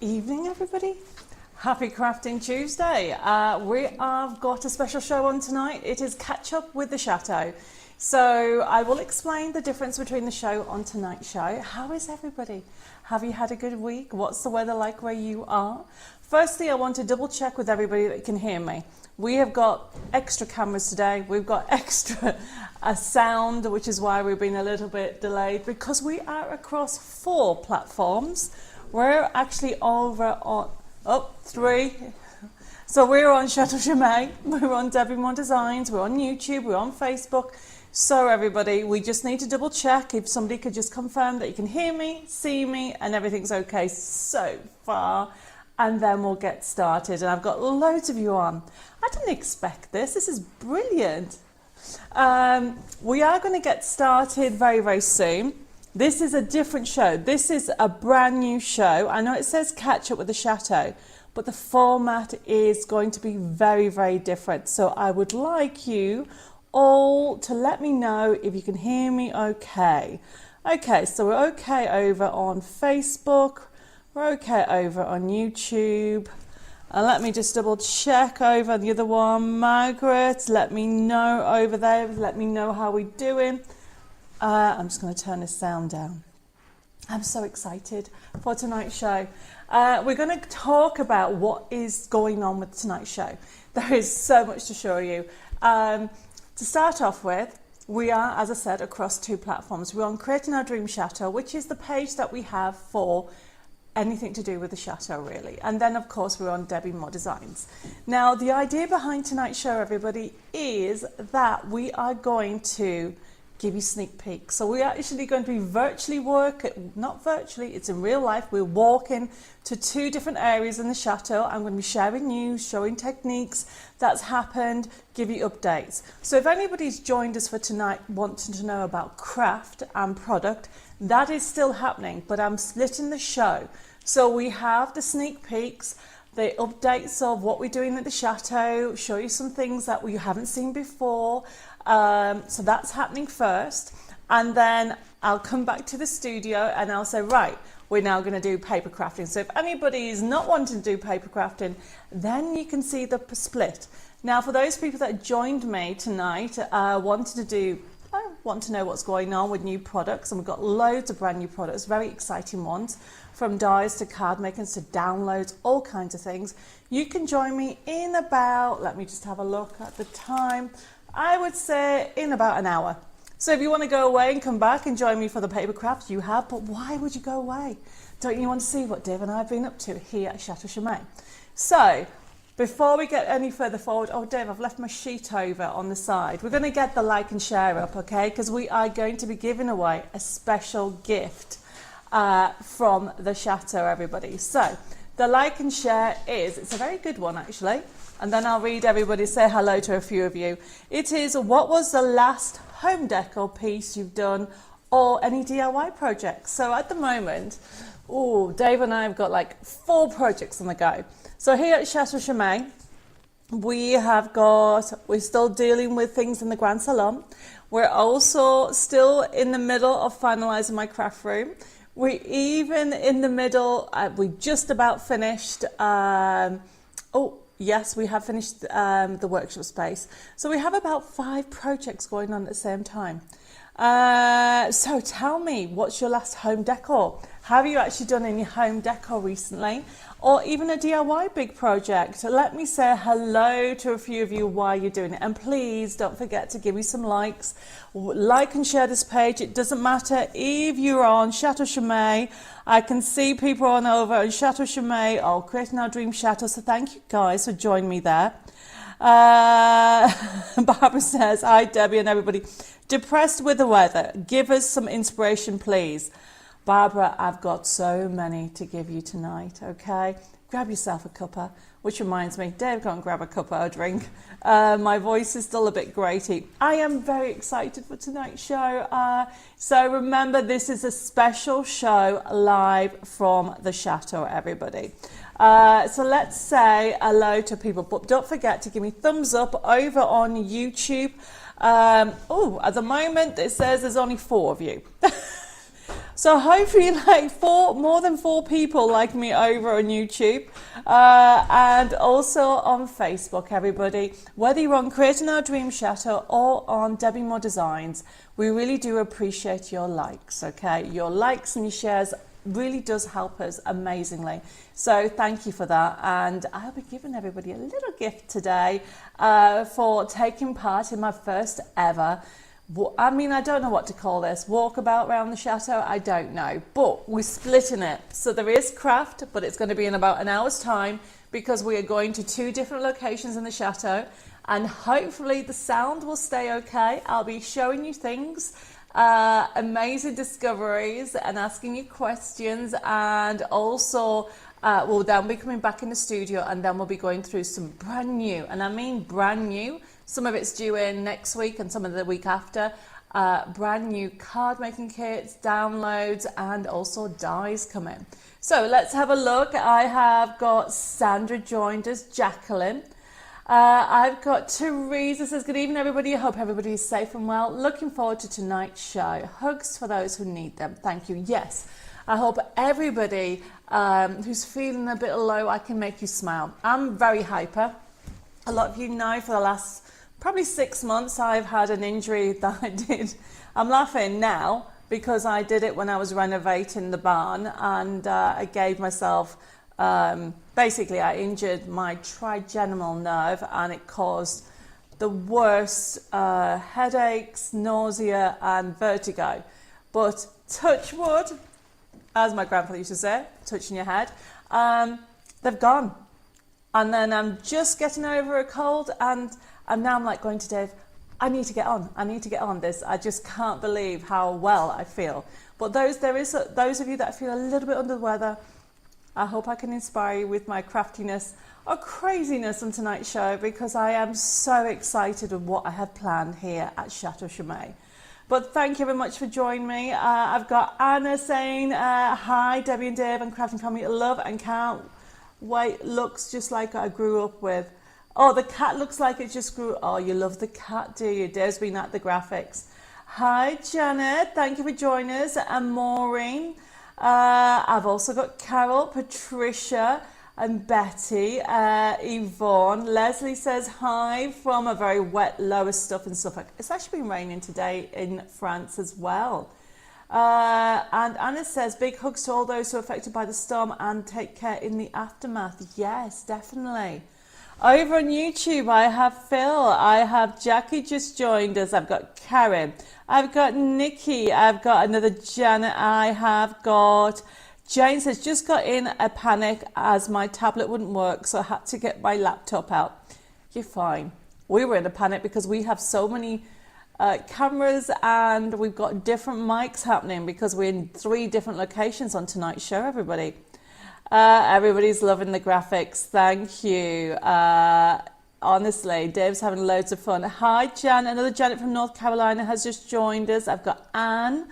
Evening, everybody. Happy Crafting Tuesday. We have got a special show on tonight. It is Catchup with the Chateau. So I will explain the difference between the show on tonight's show. How is everybody? Have you had a good week? What's the weather like where you are? Firstly, I want to double check with everybody that can hear me. We have got extra cameras today. We've got extra sound, which is why we've been a little bit delayed, because we are across 4 platforms. We're actually over on, three. So we're on Chateau Chomet, we're on Debbi Designs, we're on YouTube, we're on Facebook. So everybody, we just need to double check if somebody could just confirm that you can hear me, see me, and everything's okay so far. And then we'll get started. And I've got loads of you on. I didn't expect this. This is brilliant. We are going to get started very, very soon. This is a different show. This is a brand new show. I know it says Catch Up with the Chateau, but the format is going to be very, very different. So I would like you all to let me know if you can hear me okay. Okay, so we're okay over on Facebook. We're okay over on YouTube. And let me just double check over the other one. Margaret, let me know over there. Let me know how we're doing. I'm just going to turn this sound down. I'm so excited for tonight's show. We're going to talk about what is going on with tonight's show. There is so much to show you. To start off with, we are, as I said, across 2 platforms. We're on Creating Our Dream Chateau, which is the page that we have for anything to do with the chateau, really. And then, of course, we're on Debbi Designs. Now, the idea behind tonight's show, everybody, is that we are going to give you sneak peeks. So we're actually going to be not virtually, it's in real life. We're walking to 2 different areas in the chateau. I'm going to be sharing news, showing techniques that's happened, give you updates. So if anybody's joined us for tonight wanting to know about craft and product, that is still happening, but I'm splitting the show. So we have the sneak peeks, the updates of what we're doing at the chateau, show you some things that we haven't seen before. So that's happening first, and then I'll come back to the studio and I'll say, right, we're now going to do paper crafting. So if anybody is not wanting to do paper crafting, then you can see the split. Now, for those people that joined me tonight, I want to know what's going on with new products, and we've got loads of brand new products, very exciting ones, from dyes to card makers to downloads, all kinds of things. You can join me in about, let me just have a look at the time, I would say in about an hour. So if you want to go away and come back and join me for the paper crafts, you have, but why would you go away? Don't you want to see what Dave and I have been up to here at Chateau Chomet? So before we get any further forward, oh Dave, I've left my sheet over on the side. We're going to get the like and share up, okay? Because we are going to be giving away a special gift from the chateau, everybody. So the like and share it's a very good one actually. And then I'll read everybody, say hello to a few of you. It is, what was the last home decor piece you've done, or any DIY projects? So at the moment, Dave and I have got like 4 projects on the go. So here at Chateau Chomet, we're still dealing with things in the Grand Salon. We're also still in the middle of finalising my craft room. We're even in the middle, we just about finished, yes, we have finished the workshop space. So we have about 5 projects going on at the same time. So tell me, what's your last home decor? Have you actually done any home decor recently? Or even a DIY big project? Let me say hello to a few of you while you're doing it. And please don't forget to give me some likes. Like and share this page. It doesn't matter if you're on Chateau Chomet. I can see people on over on Chateau Chomet or Creating Our Dream Chateau. So thank you guys for joining me there. Barbara says, hi Debbie and everybody. Depressed with the weather. Give us some inspiration, please. Barbara, I've got so many to give you tonight, okay? Grab yourself a cuppa, which reminds me, Dave, go and grab a cuppa or drink. My voice is still a bit grating. I am very excited for tonight's show. So remember, this is a special show live from the chateau, everybody. So let's say hello to people, but don't forget to give me thumbs up over on YouTube. At the moment, it says there's only 4 of you. So hopefully like more than four people like me over on YouTube and also on Facebook, everybody. Whether you're on Creating Our Dream Chateau or on Debbi More Designs, we really do appreciate your likes, okay? Your likes and your shares really does help us amazingly. So thank you for that. And I'll be giving everybody a little gift today for taking part in my first ever, I mean, I don't know what to call this, walkabout around the chateau, I don't know, but we're splitting it. So there is craft, but it's going to be in about an hour's time because we are going to two different locations in the chateau, and hopefully the sound will stay okay. I'll be showing you things, amazing discoveries, and asking you questions, and also we'll then be coming back in the studio, and then we'll be going through some brand new, and I mean brand new, some of it's due in next week and some of the week after, brand new card making kits, downloads, and also dies coming. So let's have a look. I have got Sandra joined us, Jacqueline. I've got Teresa says, good evening everybody, I hope everybody is safe and well. Looking forward to tonight's show. Hugs for those who need them. Thank you. Yes, I hope everybody who's feeling a bit low, I can make you smile. I'm very hyper. A lot of you know for the last probably 6 months I've had an injury that I did. I'm laughing now because I did it when I was renovating the barn, and I gave myself, basically I injured my trigeminal nerve, and it caused the worst headaches, nausea and vertigo. But touch wood, as my grandfather used to say, touching your head, they've gone. And then I'm just getting over a cold, and now I'm like going to Dave, I need to get on this. I just can't believe how well I feel. But those of you that feel a little bit under the weather, I hope I can inspire you with my craftiness or craziness on tonight's show, because I am so excited with what I have planned here at Chateau Chomet. But thank you very much for joining me. I've got Anna saying, hi, Debbie and Dave and Crafting Family, love and can't wait. Looks just like I grew up with. Oh, the cat looks like it just grew. Oh, you love the cat, do you? Dave's been at the graphics. Hi, Janet. Thank you for joining us. And Maureen. I've also got Carol, Patricia, and Betty. Yvonne. Leslie says hi from a very wet lower stuff and stuff. It's actually been raining today in France as well. And Anna says, big hugs to all those who are affected by the storm and take care in the aftermath. Yes, definitely. Over on YouTube, I have Phil, I have Jackie just joined us, I've got Karen, I've got Nikki, I've got another Janet, I have got Jane says, just got in a panic as my tablet wouldn't work, so I had to get my laptop out. You're fine. We were in a panic because we have so many cameras and we've got different mics happening because we're in 3 different locations on tonight's show, everybody. Everybody's loving the graphics. Thank you. Honestly, Dave's having loads of fun. Hi, Jan. Another Janet from North Carolina has just joined us. I've got Anne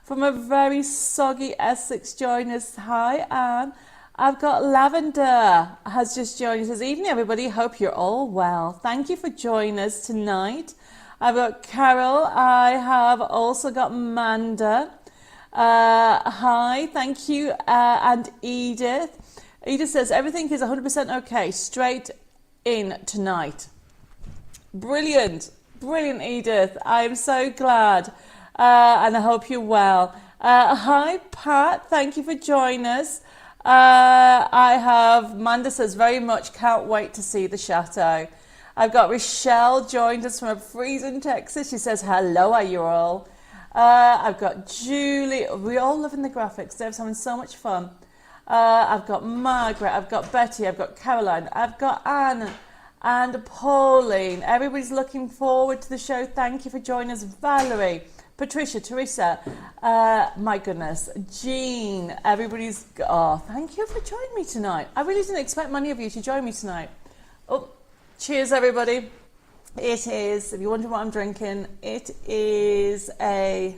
from a very soggy Essex joined us. Hi, Anne. I've got Lavender has just joined us. Says, evening, everybody. Hope you're all well. Thank you for joining us tonight. I've got Carol. I have also got Manda. Hi, thank you, and Edith. Edith says, everything is 100% okay, straight in tonight. Brilliant, brilliant, Edith. I'm so glad, and I hope you're well. Hi, Pat, thank you for joining us. I have, Manda says, very much can't wait to see the chateau. I've got Rochelle joined us from freezing Texas. She says, hello, are you all? I've got Julie. We all love in the graphics. Dave's having so much fun. I've got Margaret. I've got Betty. I've got Caroline. I've got Anne and Pauline. Everybody's looking forward to the show. Thank you for joining us. Valerie, Patricia, Teresa. My goodness. Jean. Everybody's... Oh, thank you for joining me tonight. I really didn't expect many of you to join me tonight. Oh, cheers, everybody. It is, if you're wondering what I'm drinking, it is a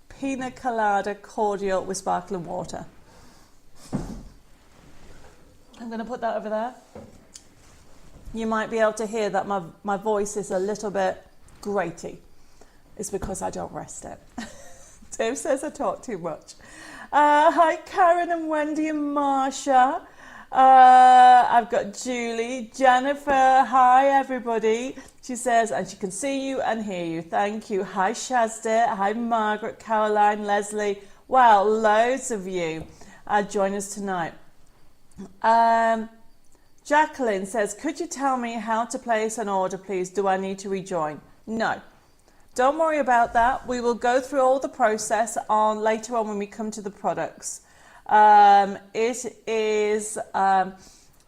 pina colada cordial with sparkling water. I'm going to put that over there. You might be able to hear that my voice is a little bit grating. It's because I don't rest it. Dave says I talk too much. Hi, Karen and Wendy and Marsha. I've got Julie, Jennifer. Hi, everybody. She says, and she can see you and hear you. Thank you. Hi, Shazda. Hi, Margaret, Caroline, Leslie. Wow, loads of you join us tonight. Jacqueline says, could you tell me how to place an order, please? Do I need to rejoin? No. Don't worry about that. We will go through all the process later on when we come to the products. It is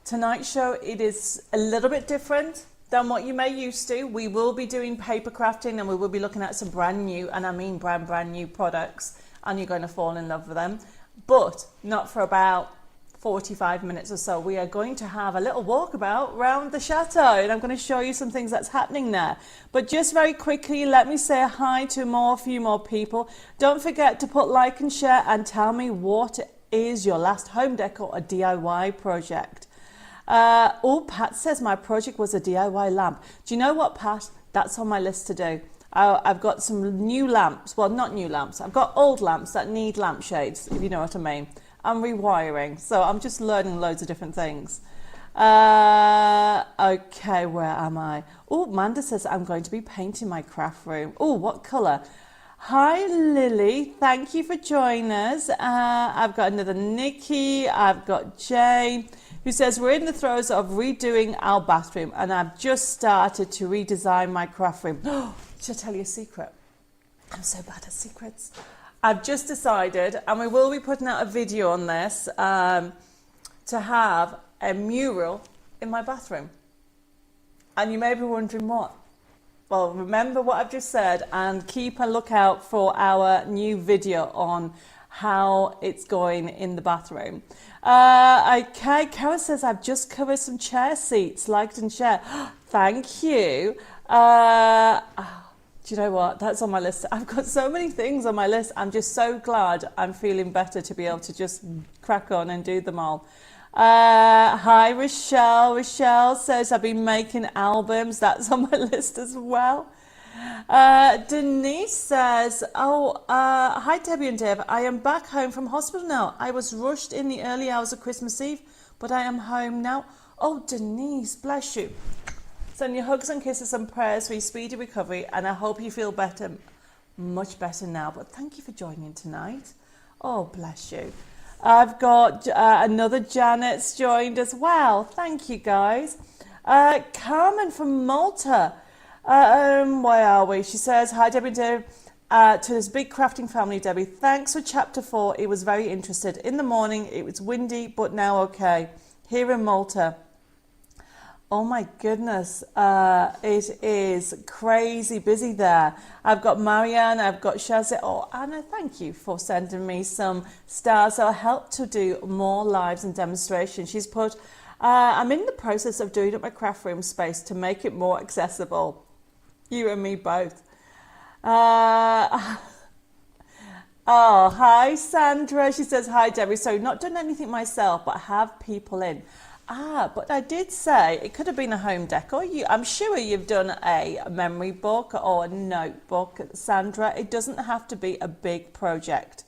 tonight's show. It is a little bit different than what you may used to. We will be doing paper crafting and we will be looking at some brand new, and I mean brand new products, and you're going to fall in love with them, but not for about 45 minutes or so. We are going to have a little walkabout around the chateau and I'm going to show you some things that's happening there. But just very quickly, let me say hi to a few more people. Don't forget to put like and share and tell me what is your last home decor or DIY project. Pat says my project was a DIY lamp. Do you know what, Pat? That's on my list to do. I've got some new lamps. Well, not new lamps. I've got old lamps that need lampshades, if you know what I mean. I'm rewiring, so I'm just learning loads of different things. Okay, where am I? Oh, Amanda says I'm going to be painting my craft room. Oh, what colour? Hi, Lily. Thank you for joining us. I've got another Nikki. I've got Jane, who says we're in the throes of redoing our bathroom, and I've just started to redesign my craft room. Should I tell you a secret? I'm so bad at secrets. I've just decided, and we will be putting out a video on this, to have a mural in my bathroom. And you may be wondering what? Well, remember what I've just said and keep a lookout for our new video on how it's going in the bathroom. Okay, Kara says I've just covered some chair seats, liked and shared. Thank you. Do you know what? That's on my list. I've got so many things on my list. I'm just so glad I'm feeling better to be able to just crack on and do them all. Hi, Rochelle. Rochelle says I've been making albums. That's on my list as well. Denise says, hi, Debbie and Deb. I am back home from hospital now. I was rushed in the early hours of Christmas Eve, but I am home now. Oh, Denise, bless you. Send your hugs and kisses and prayers for your speedy recovery, and I hope you feel better, much better now. But thank you for joining tonight. Oh, bless you. I've got another Janet's joined as well. Thank you, guys. Carmen from Malta. Where are we? She says, hi, Debbie, to this big crafting family, Debbie. Thanks for chapter 4. It was very interested. In the morning, it was windy, but now okay. Here in Malta. Oh my goodness, it is crazy busy there. I've got Marianne, I've got Shazet. Oh, Anna, thank you for sending me some stars. So I help to do more lives and demonstrations. She's put, I'm in the process of doing up my craft room space to make it more accessible. You and me both. Oh, hi, Sandra. She says, hi, Debbie. So not done anything myself, but have people in. But I did say it could have been a home decor. I'm sure you've done a memory book or a notebook, Sandra. It doesn't have to be a big project.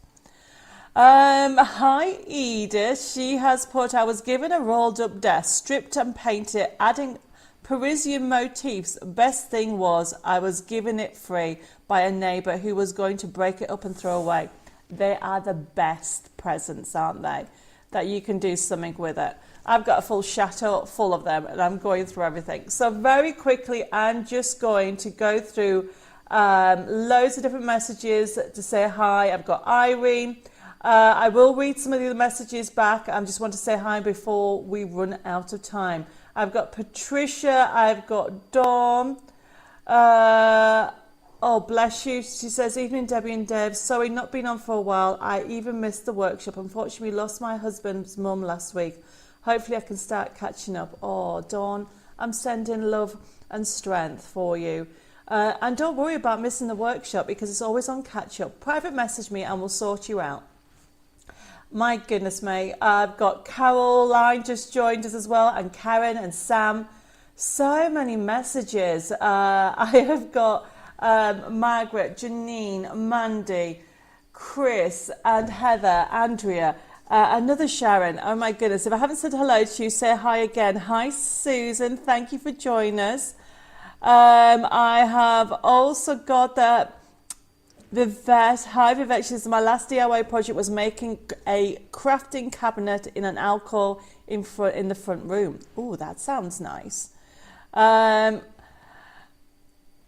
Hi, Edith. She has put, I was given a rolled up desk, stripped and painted, adding Parisian motifs. Best thing was I was given it free by a neighbour who was going to break it up and throw away. They are the best presents, aren't they? That you can do something with it. I've got a full chateau full of them and I'm going through everything. So very quickly, I'm just going to go through loads of different messages to say hi. I've got Irene. I will read some of the messages back. I just want to say hi before we run out of time. I've got Patricia. I've got Dawn. Oh, bless you. She says, evening, Debbie and Deb. Sorry, not been on for a while. I even missed the workshop. Unfortunately, we lost my husband's mum last week. Hopefully I can start catching up. Oh, Dawn, I'm sending love and strength for you. And don't worry about missing the workshop because it's always on Catchup. Private message me and we'll sort you out. My goodness me. I've got Caroline just joined us as well, and Karen and Sam. So many messages. I have got Margaret, Janine, Mandy, Chris and Heather, Andrea, another Sharon. Oh my goodness. If I haven't said hello to you, say hi again. Hi, Susan. Thank you for joining us. I have also got that Vivette. Hi, Vivette. She says, my last DIY project was making a crafting cabinet in an alcove in the front room. Oh, that sounds nice.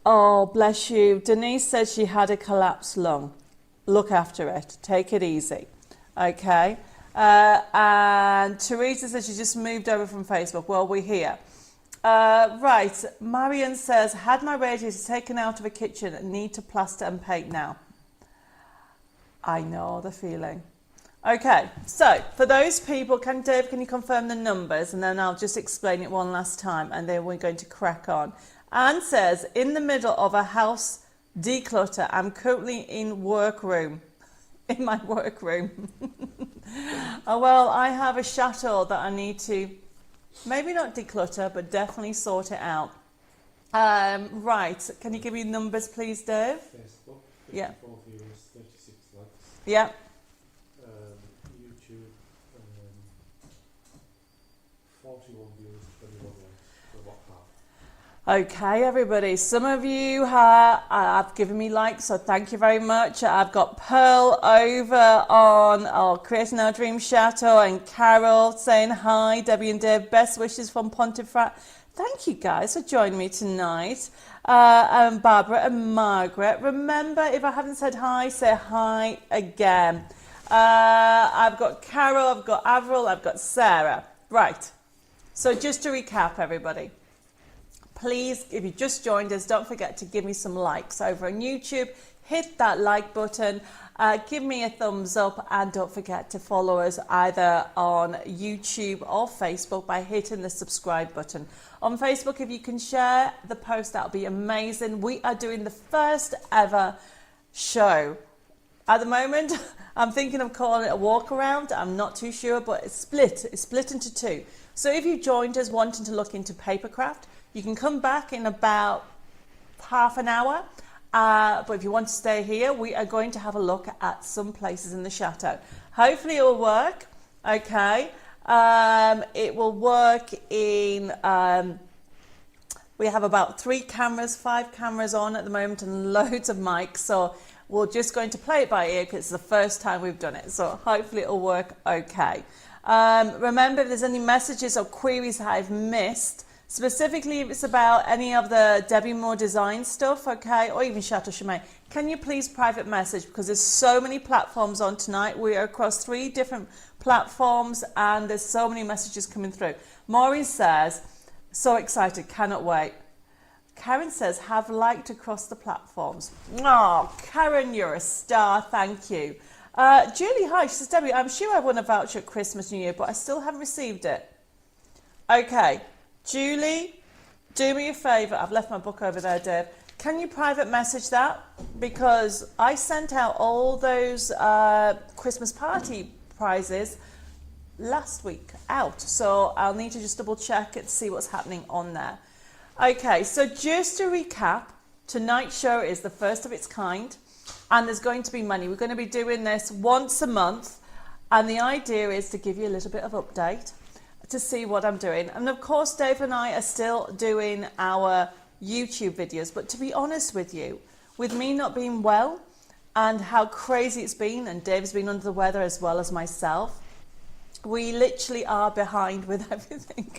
Oh, bless you. Denise said she had a collapsed lung. Look after it. Take it easy. Okay. And Teresa says she just moved over from Facebook. Well, we're here. Right. Marion says, had my radiator taken out of the kitchen, need to plaster and paint now. I know the feeling. Okay. So for those people, Dave, can you confirm the numbers? And then I'll just explain it one last time. And then we're going to crack on. Anne says, in the middle of a house declutter, I'm currently in workroom. In my workroom. Oh, well, I have a chateau that I need to maybe not declutter, but definitely sort it out. Right, can you give me numbers, please, Dave? Facebook, 54 yeah. viewers, 36 likes. Yeah. YouTube, 41 viewers, 21 likes. So what half? Okay, everybody. Some of you have given me likes, so thank you very much. I've got Pearl over on Creating Our Dream Chateau, and Carol saying hi. Debbie and Dave, best wishes from Pontefract. Thank you guys for joining me tonight. And Barbara and Margaret. Remember, if I haven't said hi, say hi again. I've got Carol, I've got Avril, I've got Sarah. Right. So just to recap, everybody. Please, if you just joined us, don't forget to give me some likes over on YouTube. Hit that like button, give me a thumbs up, and don't forget to follow us either on YouTube or Facebook by hitting the subscribe button. On Facebook, if you can share the post, that'll be amazing. We are doing the first ever show. At the moment, I'm thinking of calling it a walk around. I'm not too sure, but it's split into two. So if you joined us wanting to look into papercraft, you can come back in about half an hour. But if you want to stay here, we are going to have a look at some places in the chateau. Hopefully it will work. Okay. It will work in, we have about 5 cameras on at the moment, and loads of mics. So we're just going to play it by ear because it's the first time we've done it. So hopefully it'll work okay. Remember, if there's any messages or queries that I've missed, specifically if it's about any of the Debbi Moore design stuff, okay, or even Chateau Chomet, can you please private message, because there's so many platforms on tonight. We are across 3 different platforms and there's so many messages coming through. Maureen says, so excited, cannot wait. Karen says, have liked across the platforms. Oh, Karen, you're a star, thank you. Julie, hi, she says, Debbie, I'm sure I won a voucher at Christmas, New Year, but I still haven't received it. Okay. Julie, do me a favour. I've left my book over there, Dave. Can you private message that? Because I sent out all those Christmas party prizes last week out. So I'll need to just double check it to see what's happening on there. Okay, so just to recap, tonight's show is the first of its kind. And there's going to be money. We're going to be doing this once a month. And the idea is to give you a little bit of update, to see what I'm doing. And of course, Dave and I are still doing our YouTube videos. But to be honest with you, with me not being well and how crazy it's been, and Dave's been under the weather as well as myself, we literally are behind with everything.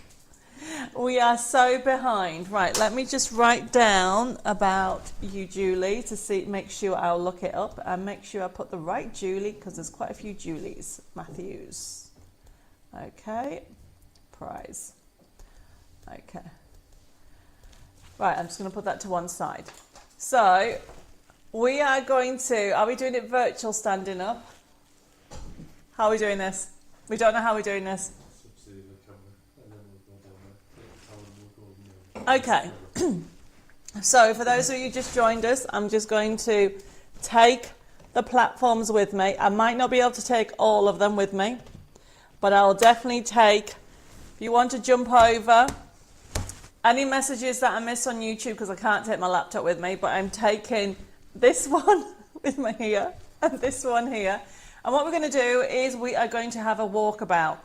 We are so behind. Right, let me just write down about you, Julie, to make sure I'll look it up and make sure I put the right Julie, because there's quite a few Julies. Matthews. Okay. Prize. Okay. Right, I'm just going to put that to one side. So, we are going to, are we doing it virtual standing up? How are we doing this? We don't know how we're doing this. Okay. So, for those of you who just joined us, I'm just going to take the platforms with me. I might not be able to take all of them with me, but I'll definitely take. If you want to jump over, any messages that I miss on YouTube, because I can't take my laptop with me, but I'm taking this one with me here. and this one here. And what we're going to do is we are going to have a walkabout.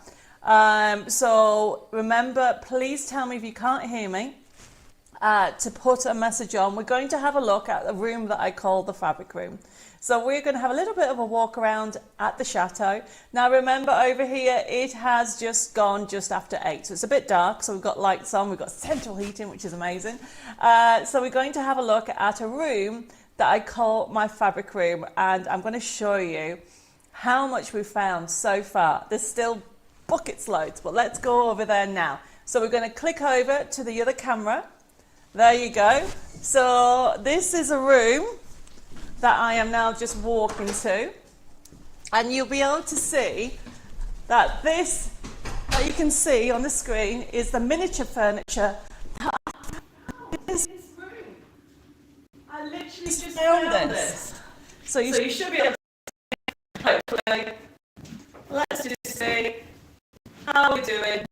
So remember, please tell me if you can't hear me. To put a message on, we're going to have a look at the room that I call the fabric room. So we're going to have a little bit of a walk around at the chateau. Now remember, over here it has just gone just after 8, so it's a bit dark, so we've got lights on, we've got central heating, which is amazing. So we're going to have a look at a room that I call my fabric room, and I'm going to show you how much we've found so far. There's still buckets loads, but let's go over there now. So we're going to click over to the other camera. There you go. So this is a room that I am now just walking to, and you'll be able to see that this that you can see on the screen is the miniature furniture that this room. I literally just found this. So you should be able to hopefully. Let's just see how we're doing.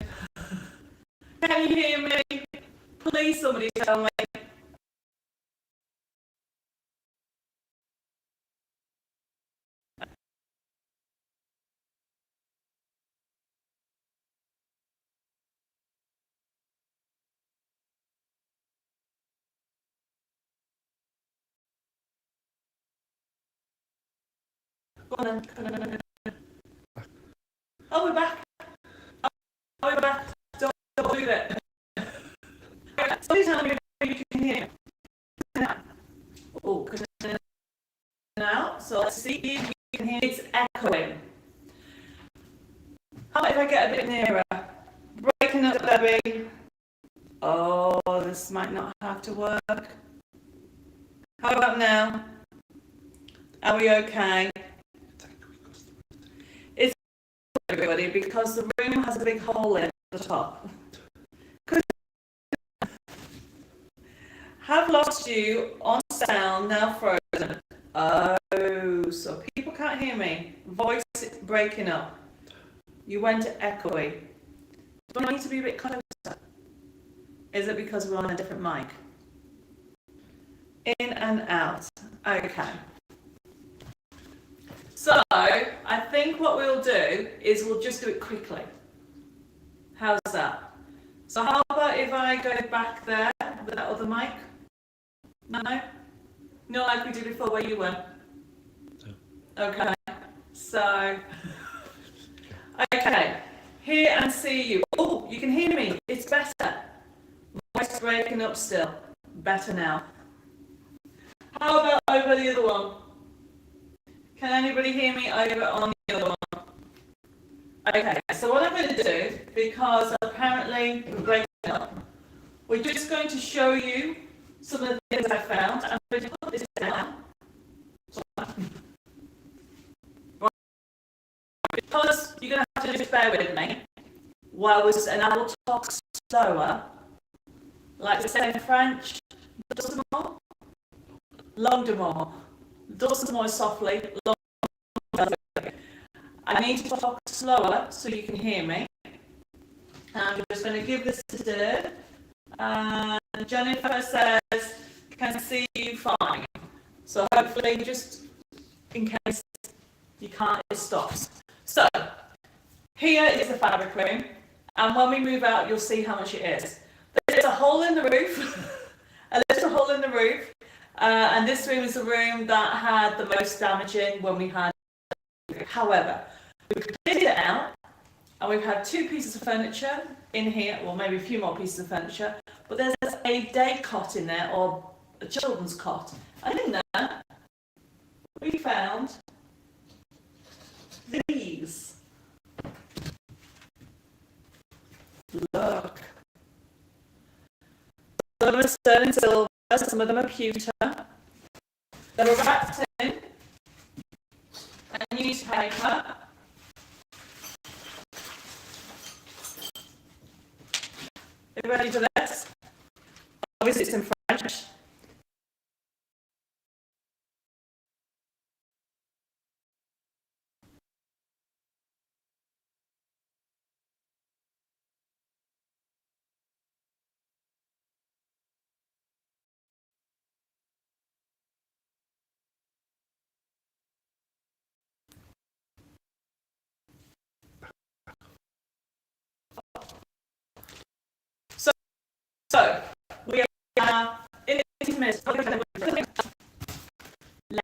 Can you hear me? Please, somebody tell me. Go on then. Oh, we're back. Oh, we're back. Don't do it. Somebody tell me if you can hear me. Oh, now. So let's see if you can hear. It's echoing. How about if I get a bit nearer? Breaking up, Debbi. Oh, this might not have to work. How about now? Are we okay? It's everybody, because the room has a big hole in the top. Have lost you on sound, now frozen. Oh, so people can't hear me. Voice breaking up. You went echoey. Do I need to be a bit closer? Is it because we're on a different mic? In and out. Okay. So, I think what we'll do is we'll just do it quickly. How's that? So how about if I go back there with that other mic? No? Not like we did before where you were? No. Okay. So, okay. Hear and see you. Oh, you can hear me. It's better. Voice breaking up still. Better now. How about over the other one? Can anybody hear me over on the other one? Okay, so what I'm going to do, because apparently we're breaking up, we're just going to show you some of the things I found. I'm going to put this down. Because you're going to have to just bear with me and I will talk slower, like they say in French, doucement, lentement, doucement softly, lentement. I need to talk slower so you can hear me. I'm just going to give this to Deb. And Jennifer says, can see you fine. So hopefully, just in case you can't, it stops. So, here is the fabric room. And when we move out, you'll see how much it is. There's a hole in the roof, a little hole in the roof. And this room is the room that had the most damage in when we had. However, we've cleared it out, and we've had 2 pieces of furniture in here, or maybe a few more pieces of furniture, but there's a day cot in there, or a children's cot. And in there, we found these. Look. Some of them are sterling silver, some of them are pewter. They were wrapped in a newspaper. Are you ready for this? Obviously it's in French.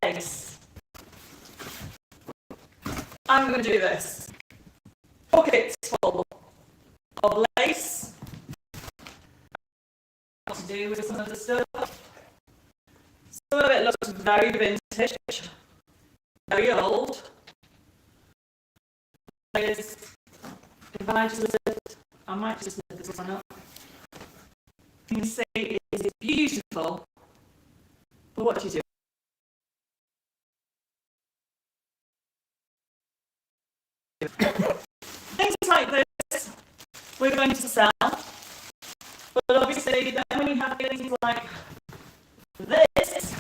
lace. I'm going to do this. Pockets full of lace. What to do with some of the stuff. Some of it looks very vintage, very old. If I just lift, I might just lift this one up. You can see it is beautiful. But what do you do? Things like this we're going to sell, but obviously then when you have things like this,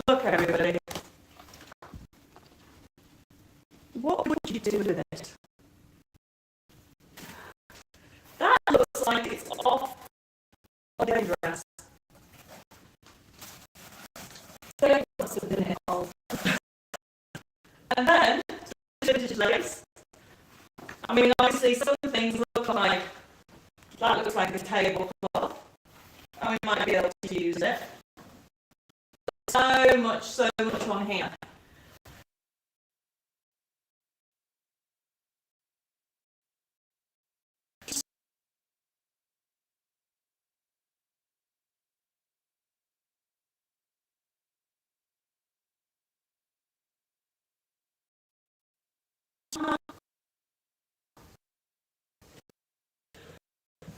look everybody, what would you do with it? That looks like it's off of the dress. So must have been old. And then vintage lace. I mean, obviously some things look like, that looks like a tablecloth, and we might be able to use it. So much on here.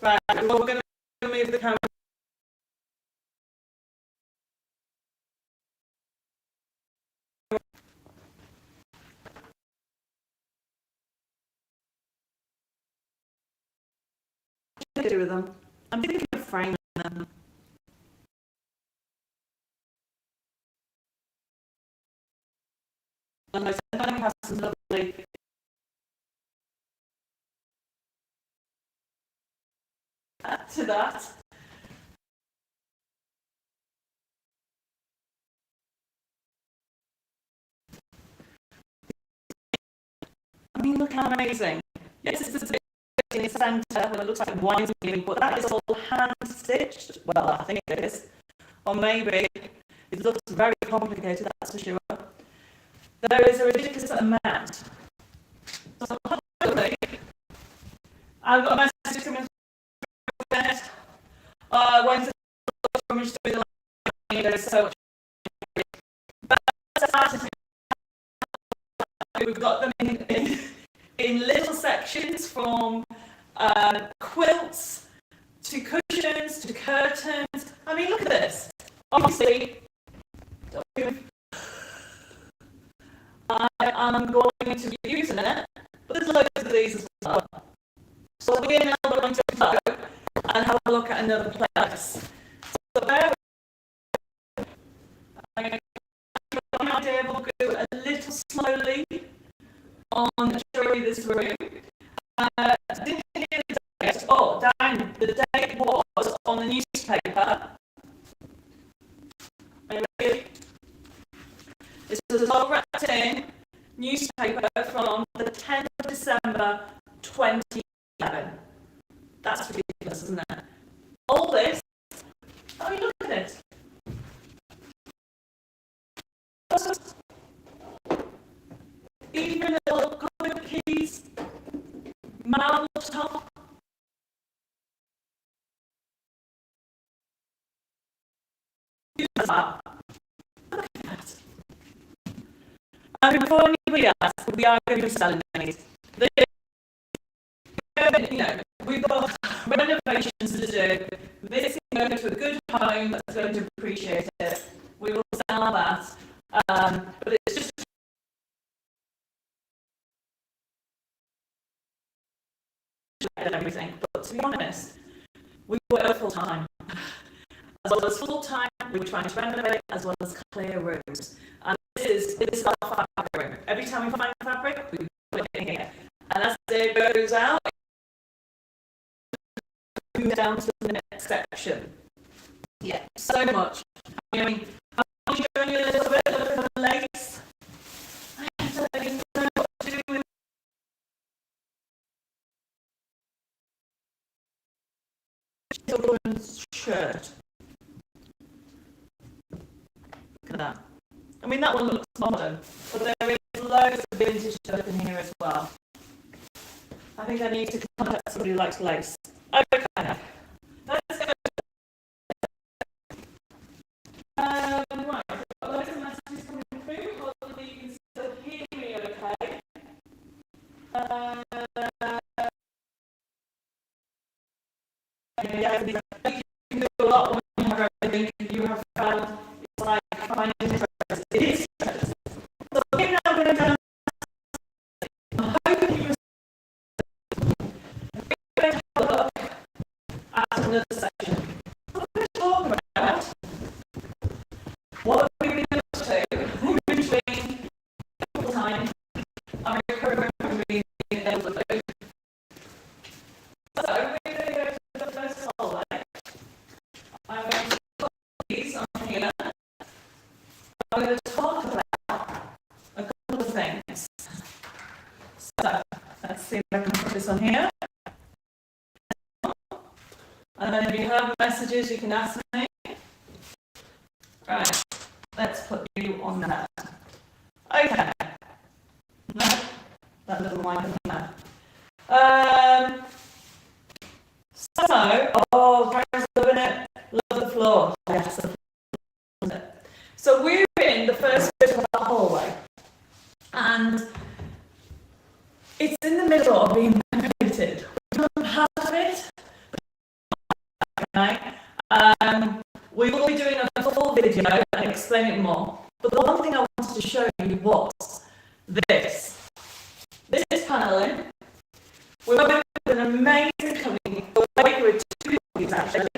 Right, well, we're going to move the camera. What do I do with them? I'm thinking of framing them. And then we have some lovely add to that. I mean, look how amazing. Yes, this is a bit in the centre where it looks like wine's being put. That is all hand stitched. Well, I think it is. Or maybe it looks very complicated, that's for sure. There is a ridiculous amount. So hopefully, I've got a message coming through it. When's the rummage through the line? There's so much. But we've got them in little sections from quilts to cushions to curtains. I mean, look at this. Obviously, I am going to be using it, but there's loads of these as well. So we're now going to go and have a look at another place. So there I'm going to give an idea of we'll go a little slowly on showing you this room. Didn't hear the date. Oh, Dan, the date was on the newspaper. Maybe. This was all wrapped in newspaper from the 10th of December 2011. That's ridiculous, isn't it? All this. I mean, look at it. Even little cookies, marble top. Look at that. And before anybody asks, we are going to be selling these. You know, we've got renovations to do. This is going to a good home that's going to appreciate it. We will sell that. But it's just everything. But to be honest, we work full time. As well as full time, we were trying to renovate as well as clear rooms. And this is our fabric room. Every time we find fabric, we put it in here. And as it goes out, we move down to the next section. Yeah, so much. I mean, I'm showing you a little bit of the lace. I don't know what to do with children's shirt. Look at that. I mean, that one looks modern, but there is loads of vintage stuff in here as well. I think I need to contact somebody who likes lace. Okay, let's go. Right, I've got loads of messages coming through. Hopefully you can still hear me okay. Yeah, you can do a lot when you have everything you have found. It's like finding interest. It is interest. So we're now going to down. I'm hoping you we're going to have a look at another section. We're going to talk about what we've been up to between full time and recurring reading and blue. So we're going to go to the first hallway. I'm going to put these on here. I'm going to talk about a couple of things. So let's see if I can put this on here. And then if you have messages, you can ask me. Right, let's put you on that. Okay. No, that little mic on there. Oh, Karen's loving it. Love the floor. Yes, the floor. So we're in the first bit of the hallway. And it's in the middle of being renovated. We've done part of it. Okay. We will be doing a full video and explain it more. But the one thing I wanted to show you was this. This is paneling. We're working with an amazing company. We're working with two companies actually.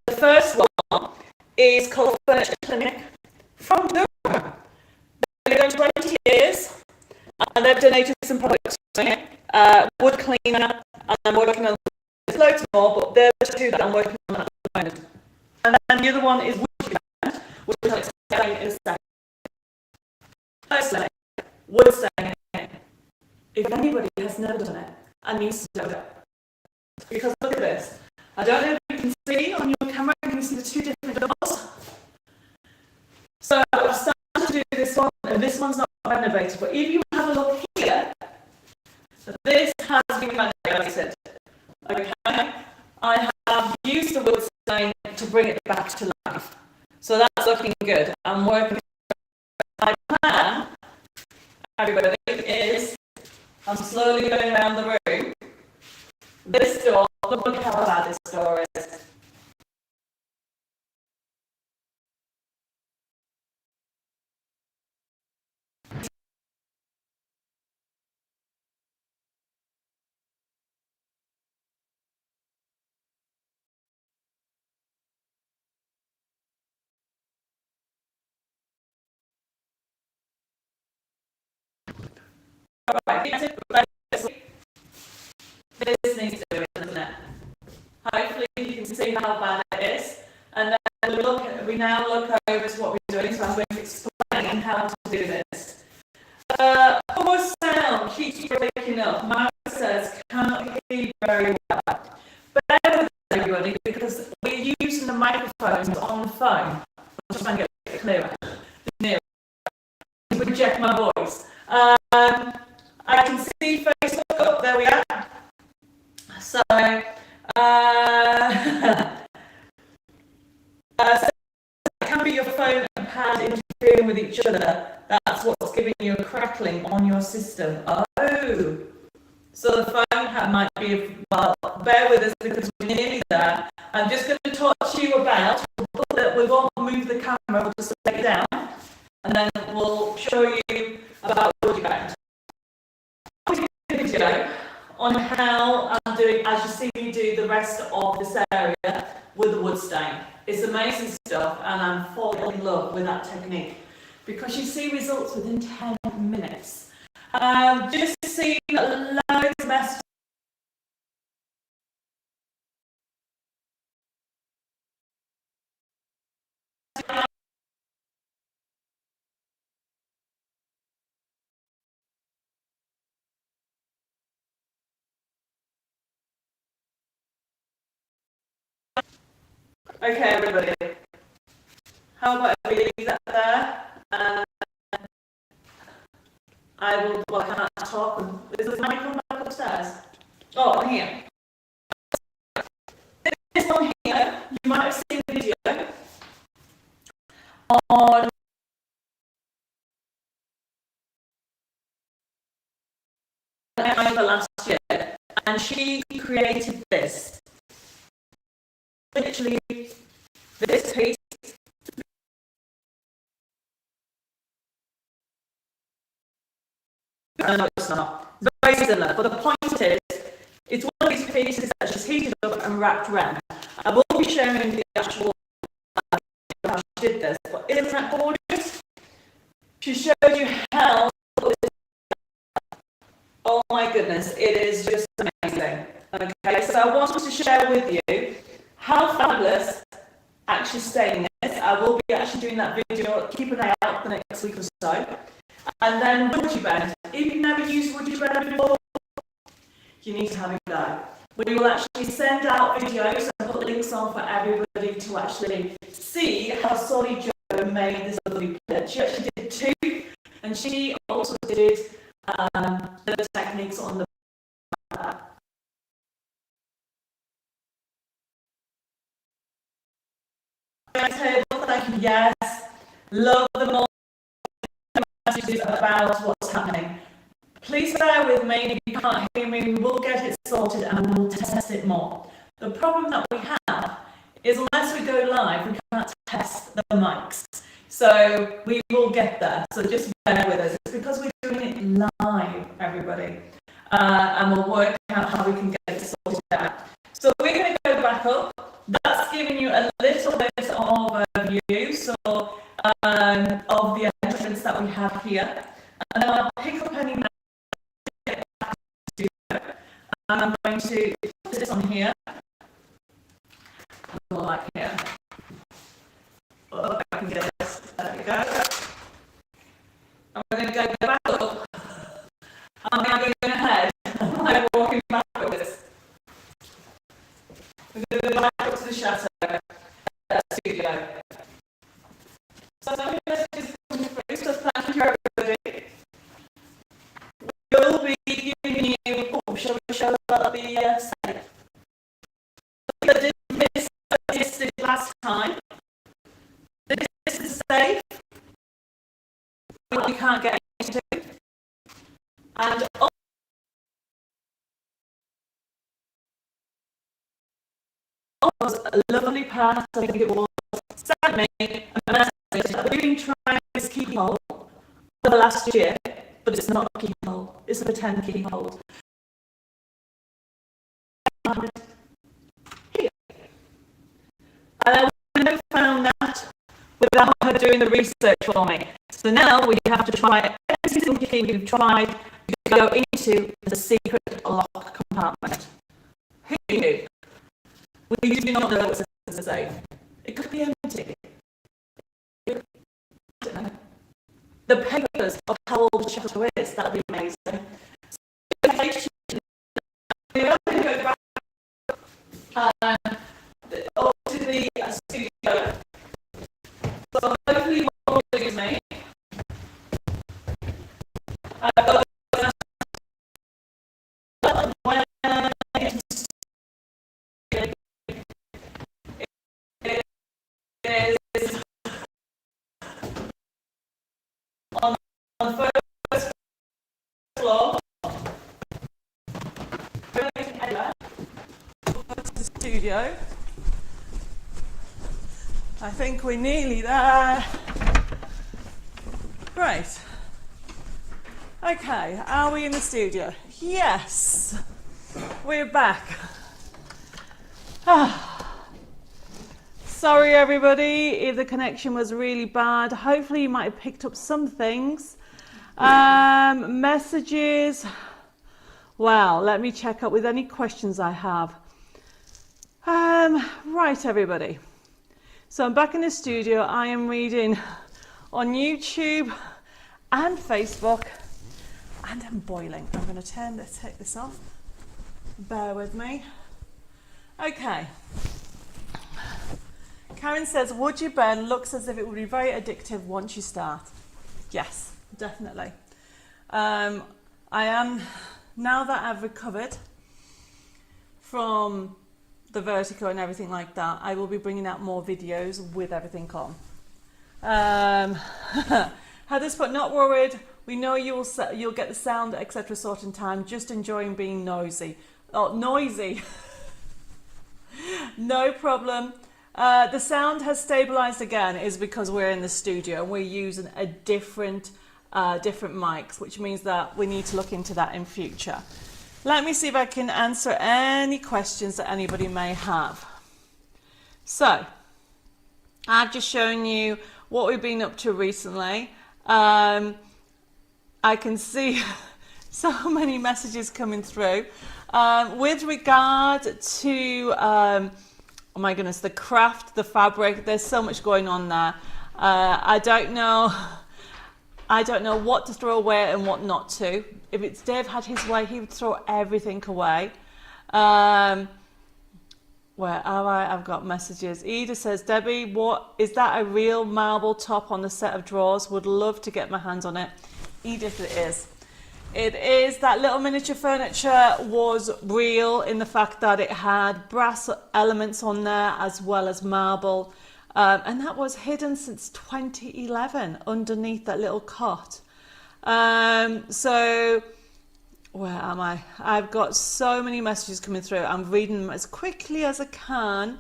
The first one is called Furniture Clinic from Durham. They've been going 20 years and they've donated some products to me. Wood cleaner, and I'm working on loads more, but they're the two that I'm working on at the moment. And then the other one is wood band, which I'll explain in a second. Firstly, wood staining. If anybody has never done it and needs to do it, because look at this. I don't know if you can see on your camera, you can see the two different doors. So I've started to do this one, and this one's not renovated, but if you have a look here, this has been renovated. Okay, I have used the wood stain to bring it back to life. So that's looking good. I'm working. My plan, everybody, is I'm slowly going around the room. This door, look how bad this door is. Right, this needs doing, doesn't it? Hopefully you can see how bad it is. And then we now look over to what we're doing, so I'm going to explain how to do this. Our sound keeps breaking up. Mara says, can't hear you very well. Bear with everybody, because we're using the microphones on the phone. I'll just try and get it clearer. Nearer. You project my voice. I can see Facebook. Oh, there we are. So, so it can be your phone and pad interfering with each other. That's what's giving you a crackling on your system. Oh, so the phone pad might be, well, bear with us because we're nearly there. I'm just going to talk to you about, we won't move the camera, we'll just lay it down, and then we'll show you about wood bound. Video on how I'm doing, as you see me do the rest of this area with the wood stain. It's amazing stuff, and I'm falling in love with that technique because you see results within 10 minutes. Just see loads of messages. Okay, everybody. How about if we leave that there? I will, well, I can't talk. Is the mic on back upstairs? Oh, on here. This one here, you might have seen the video on over last year, and she created this. Literally, this piece. No, it's not. It's very similar, but the point is, it's one of these pieces that she's heated up and wrapped around. I will be sharing the actual how she did this, but isn't that gorgeous? She showed you how. Oh my goodness, it is just amazing. Okay, so I wanted to share with you how fabulous actually staying is. I will be actually doing that video, keep an eye out the next week or so. And then woody bend. If you've never used woody bend before, you need to have a go. We will actually send out videos and put links on for everybody to actually see how Solly Jo made this lovely plate. She actually did two, and she also did the techniques on the table. Thank you. Yes, love them all. Messages about what's happening. Please bear with me if you can't hear me. We will get it sorted and we'll test it more. The problem that we have is unless we go live, we can't test the mics. So we will get there. So just bear with us. It's because we're doing it live, everybody. And we'll work out how we can get it sorted out. So we're going to go back up. That's giving you a little bit of a view of the entrance that we have here. And then I'll pick up any and I'm going to put this on here. Like here. Oh, I can get this. There we go. And we're going to go back up. I'm now going ahead. I'm walking backwards. We're going to go back up to the chateau studio. So I'm going to just come through. So thank you, everybody. We'll be giving you. Oh, shall we show about the safe? I did miss it last time. This is safe. We can't get into. And was a lovely part, I think it was, sent me a message that we've been trying this keyhole for the last year, but it's not a keyhole, it's a pretend keyhole. Here. And I wouldn't have found that without her doing the research for me. So now we have to try every single key we've tried to go into the secret lock compartment. Who knew? We do not know what's in the safe. It could be empty. I don't know. The papers of how old the chateau is, that would be amazing. So, we're going to go back to the studio. So hopefully what will do is me. I've got when I get to it is on the first floor. We're going to head to the studio. I think we're nearly there. Great. Okay, are we in the studio? Yes, we're back. Sorry everybody if the connection was really bad. Hopefully you might have picked up some things. Messages. Well, let me check up with any questions I have. Right everybody. So I'm back in the studio. I am reading on YouTube and Facebook, and I'm boiling. I'm going to take this off. Bear with me. Okay. Karen says, would you burn? Looks as if it would be very addictive once you start. Yes, definitely. I am, now that I've recovered from the vertigo and everything like that, I will be bringing out more videos with everything on. Heather's put, not worried. We know you'll get the sound, etc. sort in time. Just enjoying being noisy. Oh, noisy. No problem. The sound has stabilized again is because we're in the studio and we're using a different mics, which means that we need to look into that in future. Let me see if I can answer any questions that anybody may have. So, I've just shown you what we've been up to recently. I can see so many messages coming through. With regard to, oh my goodness, the craft, the fabric, there's so much going on there. I don't know what to throw away and what not to. If it's Dave had his way, he would throw everything away. Where am I? I've got messages. Ida says, Debbie, what is that, a real marble top on the set of drawers? Would love to get my hands on it. Edith, it is. It is. That little miniature furniture was real in the fact that it had brass elements on there as well as marble. And that was hidden since 2011 underneath that little cot. So, where am I? I've got so many messages coming through. I'm reading them as quickly as I can.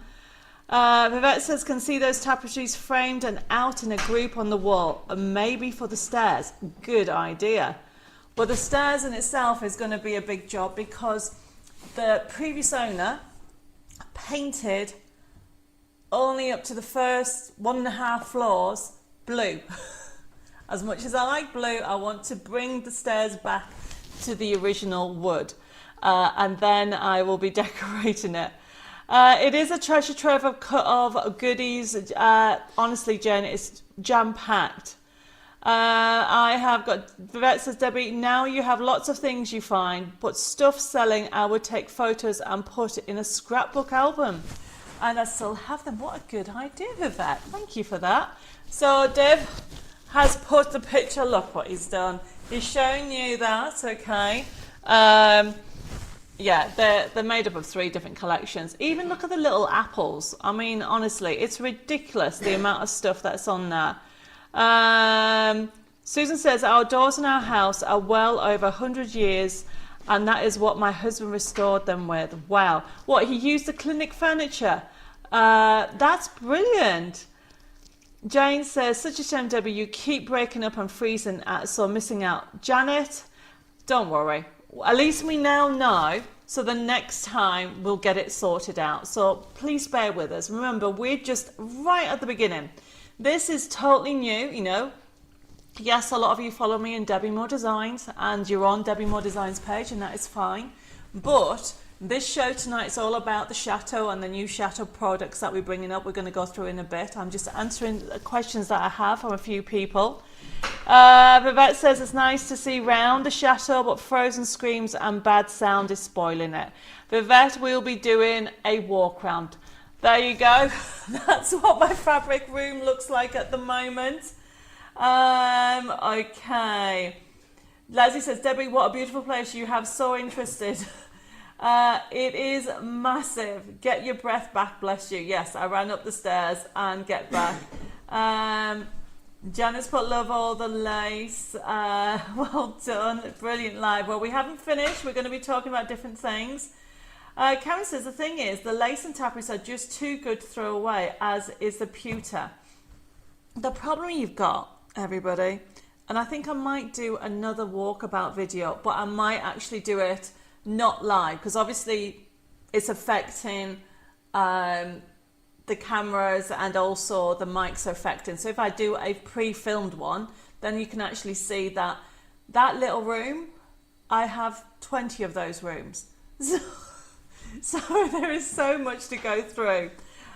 Vivette says, can see those tapestries framed and out in a group on the wall. Maybe for the stairs. Good idea. But the stairs in itself is going to be a big job because the previous owner painted only up to the first 1.5 floors blue. As much as I like blue, I want to bring the stairs back to the original wood. And then I will be decorating it. It is a treasure trove of goodies. Honestly, Jen, it's jam-packed. I have got, Vivette says, Debbie, now you have lots of things you find, but stuff selling, I would take photos and put it in a scrapbook album. And I still have them. What a good idea, Vivette. Thank you for that. So Dave has put the picture, look what he's done. He's showing you that, okay. Yeah, they're made up of 3 different collections. Even look at the little apples. I mean, honestly, it's ridiculous the amount of stuff that's on there. Susan says, our doors in our house are well over 100 years, and that is what my husband restored them with. Wow. What, he used the clinic furniture? That's brilliant. Jane says, such a shame, Debbie, you keep breaking up and freezing, so missing out. Janet, don't worry. At least we now know, so the next time we'll get it sorted out. So please bear with us. Remember, we're just right at the beginning. This is totally new, you know. Yes, a lot of you follow me in Debbi More Designs, and you're on Debbi More Designs page, and that is fine. But this show tonight is all about the Chateau and the new Chateau products that we're bringing up. We're going to go through in a bit. I'm just answering questions that I have from a few people. Vivette says, it's nice to see round the Chateau, but frozen screams and bad sound is spoiling it. Vivette, we'll be doing a walk round. There you go. That's what my fabric room looks like at the moment. Okay. Leslie says, Debbie, what a beautiful place. You have, so interested. It is massive. Get your breath back, bless you. Yes, I ran up the stairs and get back. Janice put, love all the lace. Well done. Brilliant live. Well, we haven't finished. We're going to be talking about different things. Karen says, the thing is, the lace and tapestries are just too good to throw away, as is the pewter. The problem you've got, everybody, and I think I might do another walkabout video, but I might actually do it not live, because obviously it's affecting the cameras, and also the mics are affecting. So if I do a pre-filmed one, then you can actually see that little room, I have 20 of those rooms. So there is so much to go through.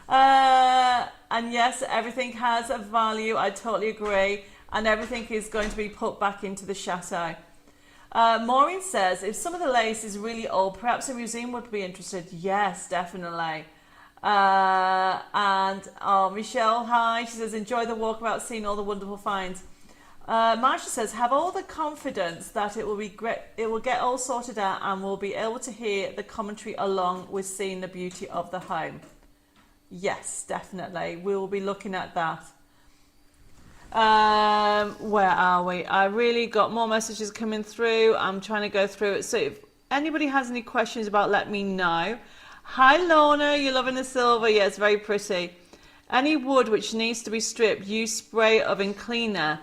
And yes, everything has a value, I totally agree, and everything is going to be put back into the Chateau. Maureen says, if some of the lace is really old, perhaps a museum would be interested. Yes, definitely. And Michelle, hi. She says, enjoy the walkabout, seeing all the wonderful finds. Marsha says, have all the confidence that it will be great. It will get all sorted out, and we'll be able to hear the commentary along with seeing the beauty of the home. Yes, definitely. We will be looking at that. Where are we? I really got more messages coming through. I'm trying to go through it. So if anybody has any questions about, let me know. Hi Lorna, you're loving the silver. Yeah, it's very pretty. Any wood which needs to be stripped, use spray oven cleaner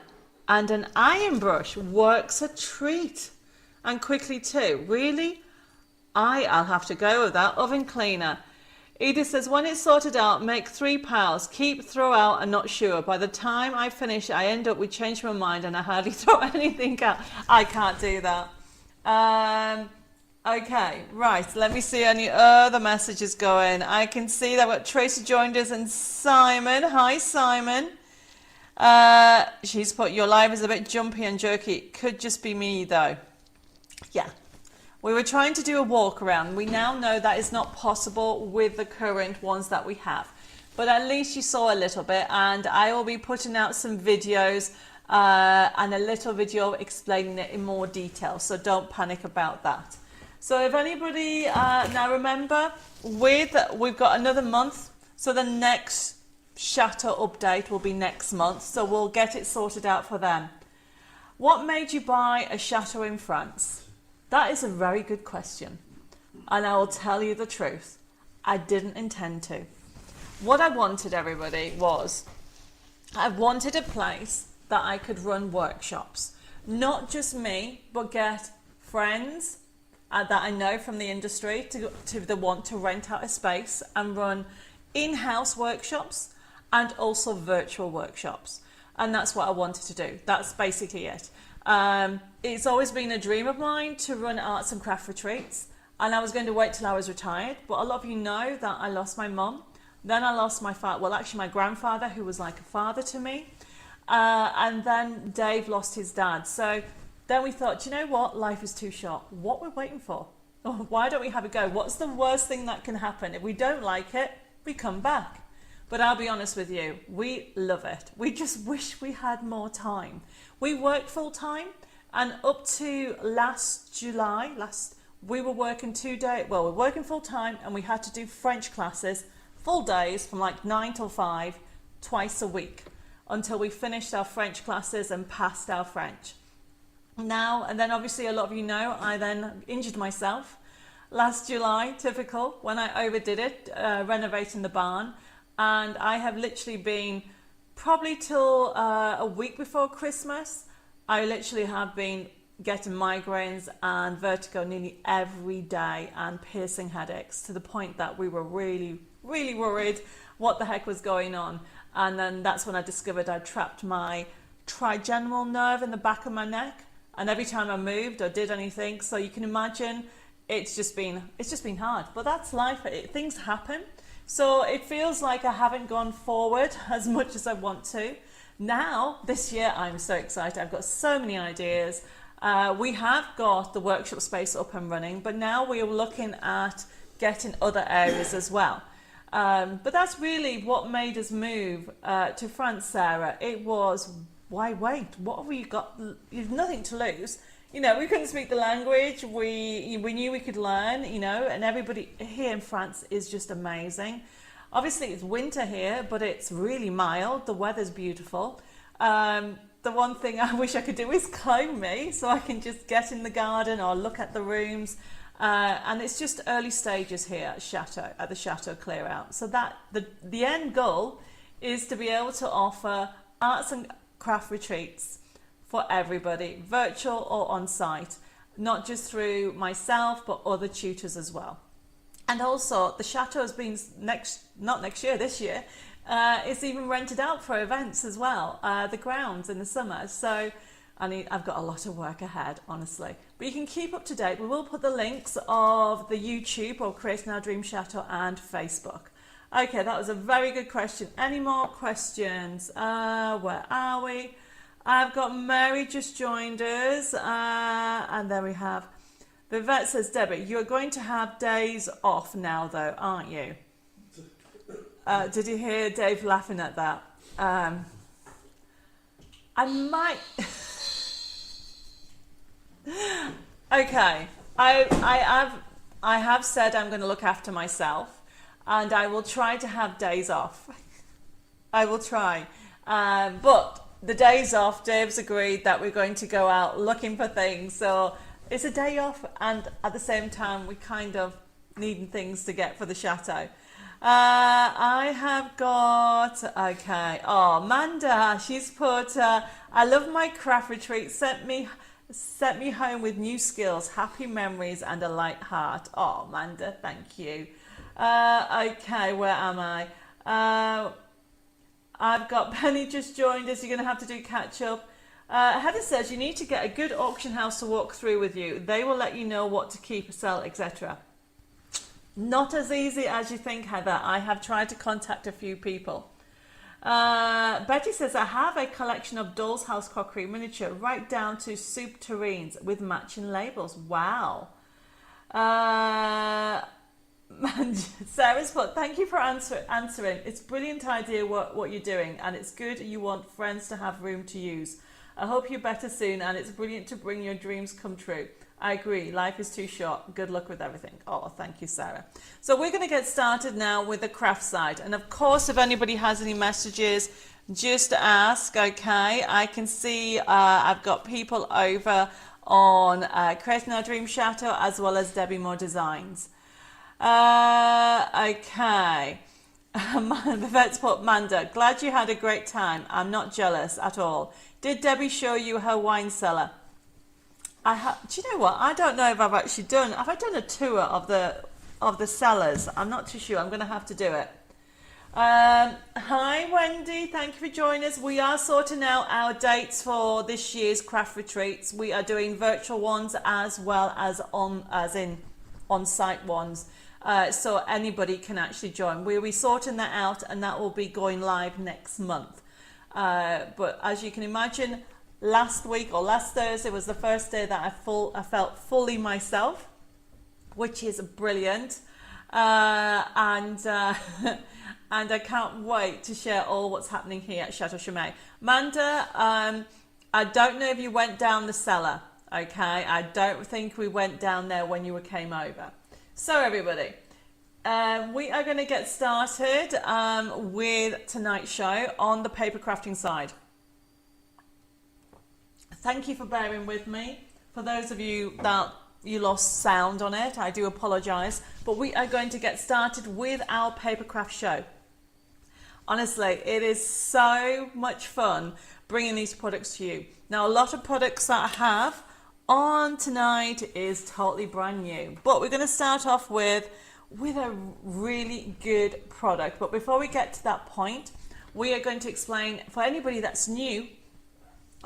and an iron brush. Works a treat. And quickly too. Really? I'll have to go with that. Oven cleaner. Edith says, when it's sorted out, make 3 piles. Keep, throw out, and not sure. By the time I finish, I end up with change my mind and I hardly throw anything out. I can't do that. Okay, right. Let me see any other messages going. I can see that what Tracy joined us and Simon. Hi, Simon. She's put, your live is a bit jumpy and jerky. It could just be me, though. Yeah. We were trying to do a walk around. We now know that is not possible with the current ones that we have. But at least you saw a little bit, and I will be putting out some videos and a little video explaining it in more detail. So don't panic about that. So if anybody, now remember, we've got another month. So the next Chateau update will be next month. So we'll get it sorted out for them. What made you buy a chateau in France? That is a very good question, and I will tell you the truth. I didn't intend to. What I wanted, everybody, was I wanted a place that I could run workshops. Not just me, but get friends that I know from the industry to want to rent out a space and run in-house workshops and also virtual workshops. And that's what I wanted to do. That's basically it. It's always been a dream of mine to run arts and craft retreats, and I was going to wait till I was retired, but a lot of you know that I lost my mum, then I lost my father, well actually my grandfather, who was like a father to me, and then Dave lost his dad. So then we thought, you know what, life is too short. What we're waiting for? Why don't we have a go? What's the worst thing that can happen? If we don't like it, we come back. But I'll be honest with you, we love it. We just wish we had more time. We worked full time, and up to last July, we were working 2 days. Well, we're working full time, and we had to do French classes, full days from like 9 till 5, twice a week, until we finished our French classes and passed our French. Now, and then obviously a lot of you know, I then injured myself last July, typical, when I overdid it, renovating the barn. And I have literally been, probably till a week before Christmas, I literally have been getting migraines and vertigo nearly every day and piercing headaches, to the point that we were really, really worried what the heck was going on. And then that's when I discovered I'd trapped my trigeminal nerve in the back of my neck. And every time I moved or did anything, so you can imagine, it's just been hard. But that's life. Things happen. So it feels like I haven't gone forward as much as I want to. Now, this year, I'm so excited. I've got so many ideas. We have got the workshop space up and running, but now we're looking at getting other areas as well. But that's really what made us move to France, Sarah. It was, why wait? What have we got? You've nothing to lose. You know, we couldn't speak the language. We knew we could learn, you know, and everybody here in France is just amazing. Obviously, it's winter here, but it's really mild. The weather's beautiful. The one thing I wish I could do is clone me, so I can just get in the garden or look at the rooms. And it's just early stages here at the Chateau clear out. So that the end goal is to be able to offer arts and craft retreats for everybody, virtual or on site, not just through myself, but other tutors as well. And also the Chateau has been this year, it's even rented out for events as well, the grounds in the summer. So I've got a lot of work ahead, honestly. But you can keep up to date. We will put the links of the YouTube or Creating Our Dream Chateau and Facebook. Okay, that was a very good question. Any more questions? Where are we? I've got Mary just joined us, and then we have Vivette says, Debbie, you're going to have days off now though, aren't you? Did you hear Dave laughing at that? I might. Okay, I have said I'm going to look after myself, and I will try to have days off. I will try, but the days off, Dave's agreed that we're going to go out looking for things. So it's a day off, and at the same time, we kind of needing things to get for the chateau. I have got, okay, oh, Manda, she's put, I love my craft retreat, set me home with new skills, happy memories and a light heart. Oh, Manda, thank you. Okay, where am I? I've got Penny just joined us, you're going to have to do catch up. Heather says you need to get a good auction house to walk through with you. They will let you know what to keep, sell, etc. Not as easy as you think, Heather. I have tried to contact a few people. Betty says, I have a collection of doll's house crockery miniature, right down to soup tureens with matching labels. Wow. Sarah's put, thank you for answering. It's a brilliant idea what you're doing, and it's good you want friends to have room to use. I hope you're better soon, and it's brilliant to bring your dreams come true. I agree, life is too short. Good luck with everything. Oh, thank you, Sarah. So we're going to get started now with the craft side. And of course, if anybody has any messages, just ask, okay? I can see I've got people over on Creating Our Dream Chateau as well as Debbi More Designs. Okay. The vet's put, Manda, glad you had a great time. I'm not jealous at all. Did Debbi show you her wine cellar? Do you know what? I don't know if I've actually done. Have I done a tour of the cellars? I'm not too sure. I'm going to have to do it. Hi, Wendy. Thank you for joining us. We are sorting out our dates for this year's craft retreats. We are doing virtual ones as well as on-site ones, so anybody can actually join. We'll be sorting that out, and that will be going live next month. But as you can imagine, last week or last Thursday was the first day that I felt fully myself, which is brilliant, and I can't wait to share all what's happening here at Chateau Chomet. Manda, I don't know if you went down the cellar, okay? I don't think we went down there when you came over. So everybody, we are going to get started with tonight's show on the paper crafting side. Thank you for bearing with me. For those of you that you lost sound on it, I do apologise. But we are going to get started with our paper craft show. Honestly, it is so much fun bringing these products to you. Now, a lot of products that I have on tonight is totally brand new. But we're going to start off with a really good product. But before we get to that point, we are going to explain, for anybody that's new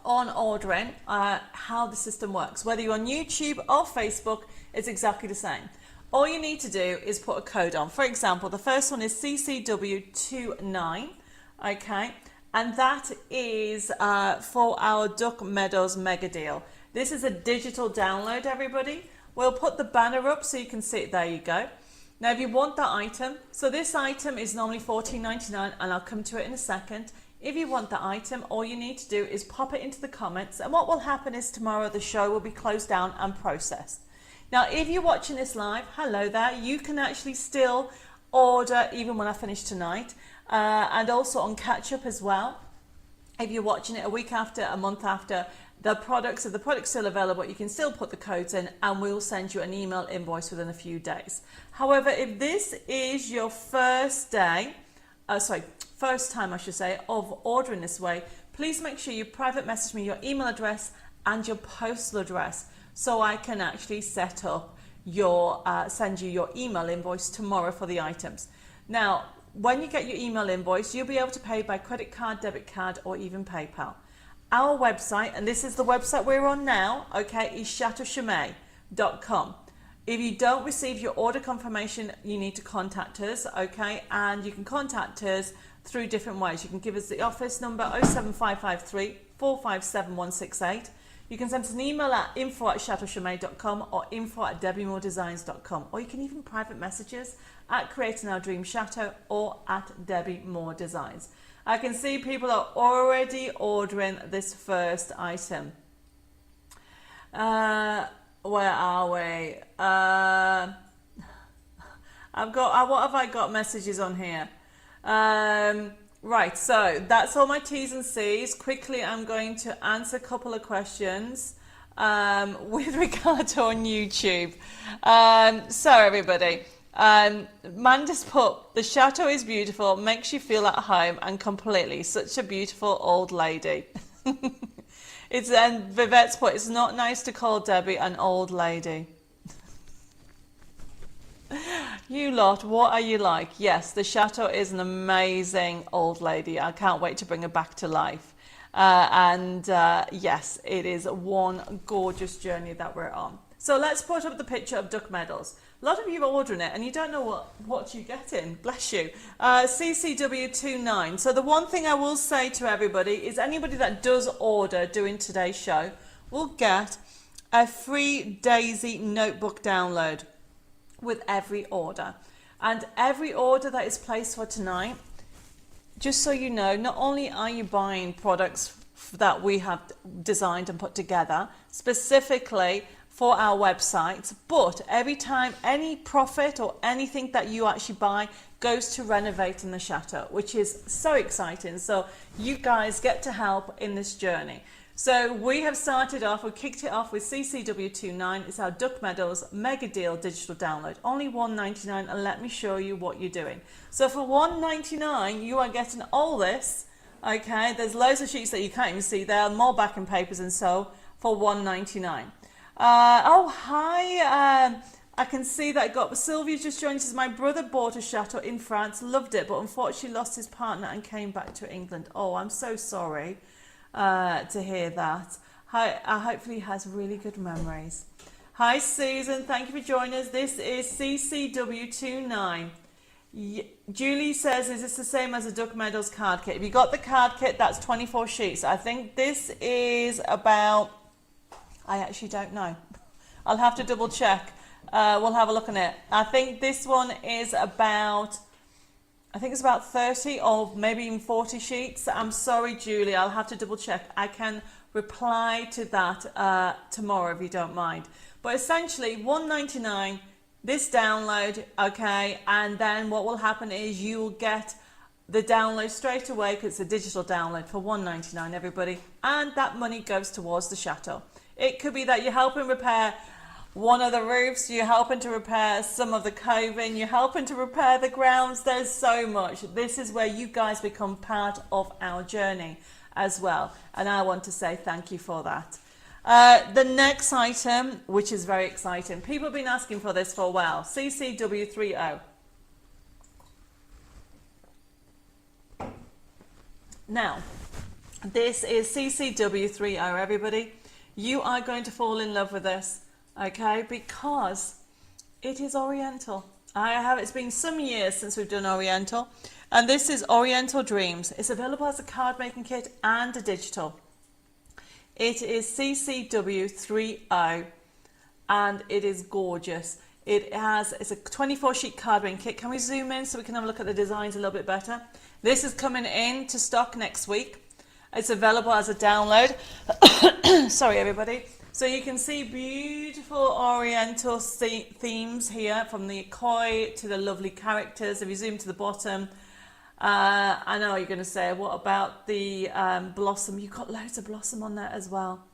on ordering, how the system works. Whether you're on YouTube or Facebook, it's exactly the same. All you need to do is put a code on. For example, the first one is CCW29, okay, and that is for our Duck Meadows mega deal. This is a digital download, everybody. We'll put the banner up so you can see it. There you go. Now, if you want that item, so this item is normally $14.99, and I'll come to it in a second. If you want the item, all you need to do is pop it into the comments, and what will happen is tomorrow the show will be closed down and processed. Now, if you're watching this live, hello there, you can actually still order even when I finish tonight, and also on Catchup as well. If you're watching it a week after, a month after, the products still available, you can still put the codes in, and we'll send you an email invoice within a few days. However, if this is your first time, I should say, of ordering this way, please make sure you private message me your email address and your postal address so I can actually set up your send you your email invoice tomorrow for the items. Now, when you get your email invoice, you'll be able to pay by credit card, debit card, or even PayPal. Our website, and this is the website we're on now, okay, is chateauchomet.com. If you don't receive your order confirmation, you need to contact us, okay, and you can contact us through different ways. You can give us the office number 07553 457 168. You can send us an email at info@chateauchomet.com or info@debbimoredesigns.com, or you can even private messages at Creating Our Dream Chateau or at Debbi More Designs. I can see people are already ordering this first item. Where are we? What have I got messages on here? Right, so that's all my T's and C's. Quickly, I'm going to answer a couple of questions with regard to on YouTube. So everybody, Manda's put, the chateau is beautiful, makes you feel at home and completely, such a beautiful old lady. And Vivette's put, it's not nice to call Debbi an old lady. You lot, what are you like? Yes, the chateau is an amazing old lady. I can't wait to bring her back to life. Yes, it is one gorgeous journey that we're on. So let's put up the picture of duck medals. A lot of you are ordering it and you don't know what you're getting. Bless you. CCW29. So the one thing I will say to everybody is anybody that does order during today's show will get a free Daisy notebook download with every order. And every order that is placed for tonight, just so you know, not only are you buying products that we have designed and put together specifically for our website, but every time any profit or anything that you actually buy goes to renovating the chateau, which is so exciting. So you guys get to help in this journey. So we have started off, we kicked it off with CCW29. It's our Duck Meadows Mega Deal digital download. Only $1.99, and let me show you what you're doing. So for $1.99, you are getting all this. Okay, there's loads of sheets that you can't even see there, more backing papers and so for $1.99. Oh, hi. I can see that I got Sylvia just joined. Says, my brother bought a chateau in France, loved it, but unfortunately lost his partner and came back to England. Oh, I'm so sorry to hear that. Hopefully he has really good memories. Hi Susan, thank you for joining us. This is CCW29. Julie says, is this the same as a Duck Meadows card kit? If you got the card kit, that's 24 sheets. I think this is about, I actually don't know. I'll have to double check. We'll have a look on it. I think this one is about, I think it's about 30 or maybe even 40 sheets. I'm sorry, Julie, I'll have to double check. I can reply to that tomorrow if you don't mind. But essentially, $1.99, this download, okay, and then what will happen is you will get the download straight away because it's a digital download for $1.99, everybody, and that money goes towards the chateau. It could be that you're helping repair one of the roofs, you're helping to repair some of the coving, you're helping to repair the grounds. There's so much. This is where you guys become part of our journey as well, and I want to say thank you for that. The next item, which is very exciting, people have been asking for this for a while, CCW30. Now, this is CCW30, everybody. You are going to fall in love with this, okay, because it is Oriental. It's been some years since we've done Oriental, and this is Oriental Dreams. It's available as a card making kit and a digital. It is CCW30, and it is gorgeous. It's a 24 sheet card making kit. Can we zoom in so we can have a look at the designs a little bit better? This is coming in to stock next week. It's available as a download. Sorry, everybody. So you can see beautiful Oriental themes here, from the koi to the lovely characters. If you zoom to the bottom, I know you're going to say, what about the blossom? You've got loads of blossom on there as well.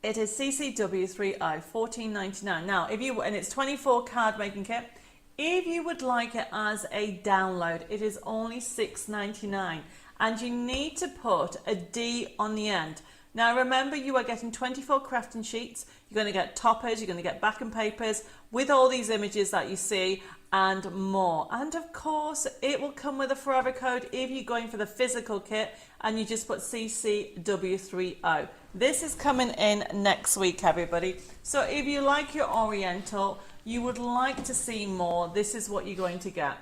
It is CCW30, $14.99. Now, and it's 24 card making kit. If you would like it as a download, it is only $6.99, and you need to put a D on the end. Now remember, you are getting 24 crafting sheets, you're going to get toppers, you're going to get backing papers with all these images that you see and more. And of course, it will come with a forever code if you're going for the physical kit and you just put CCW30. This is coming in next week, everybody. So if you like your Oriental, you would like to see more, this is what you're going to get.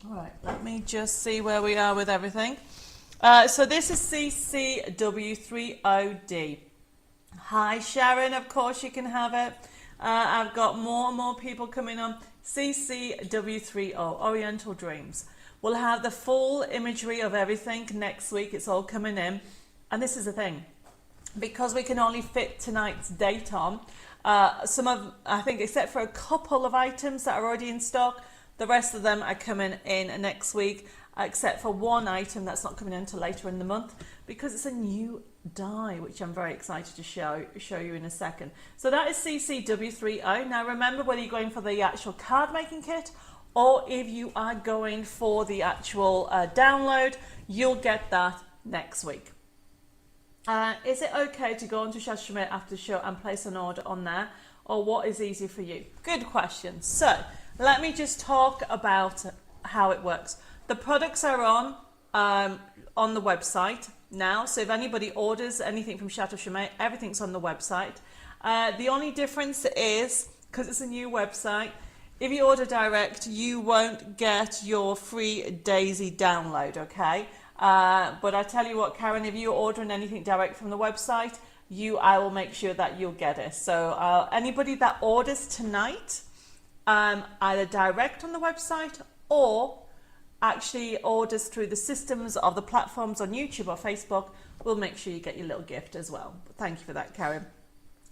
All right, let me just see where we are with everything. So this is CCW30D. Hi Sharon, of course you can have it. I've got more and more people coming on. CCW30, Oriental Dreams. We'll have the full imagery of everything next week. It's all coming in. And this is the thing. Because we can only fit tonight's date on, I think except for a couple of items that are already in stock, the rest of them are coming in next week, except for one item that's not coming in until later in the month because it's a new die, which I'm very excited to show you in a second. So that is CCW30. Now remember, whether you're going for the actual card making kit or if you are going for the actual download, you'll get that next week. Is it okay to go onto Chateau Chomet after the show and place an order on there, or what is easier for you? Good question. So let me just talk about how it works. The products are on the website now, so if anybody orders anything from Chateau Chomet, everything's on the website. The only difference is, because it's a new website, if you order direct, you won't get your free Daisy download, okay? But I tell you what, Karen, if you're ordering anything direct from the website, I will make sure that you'll get it. So anybody that orders tonight, either direct on the website or actually orders through the systems of the platforms on YouTube or Facebook, we'll make sure you get your little gift as well. But thank you for that, Karen.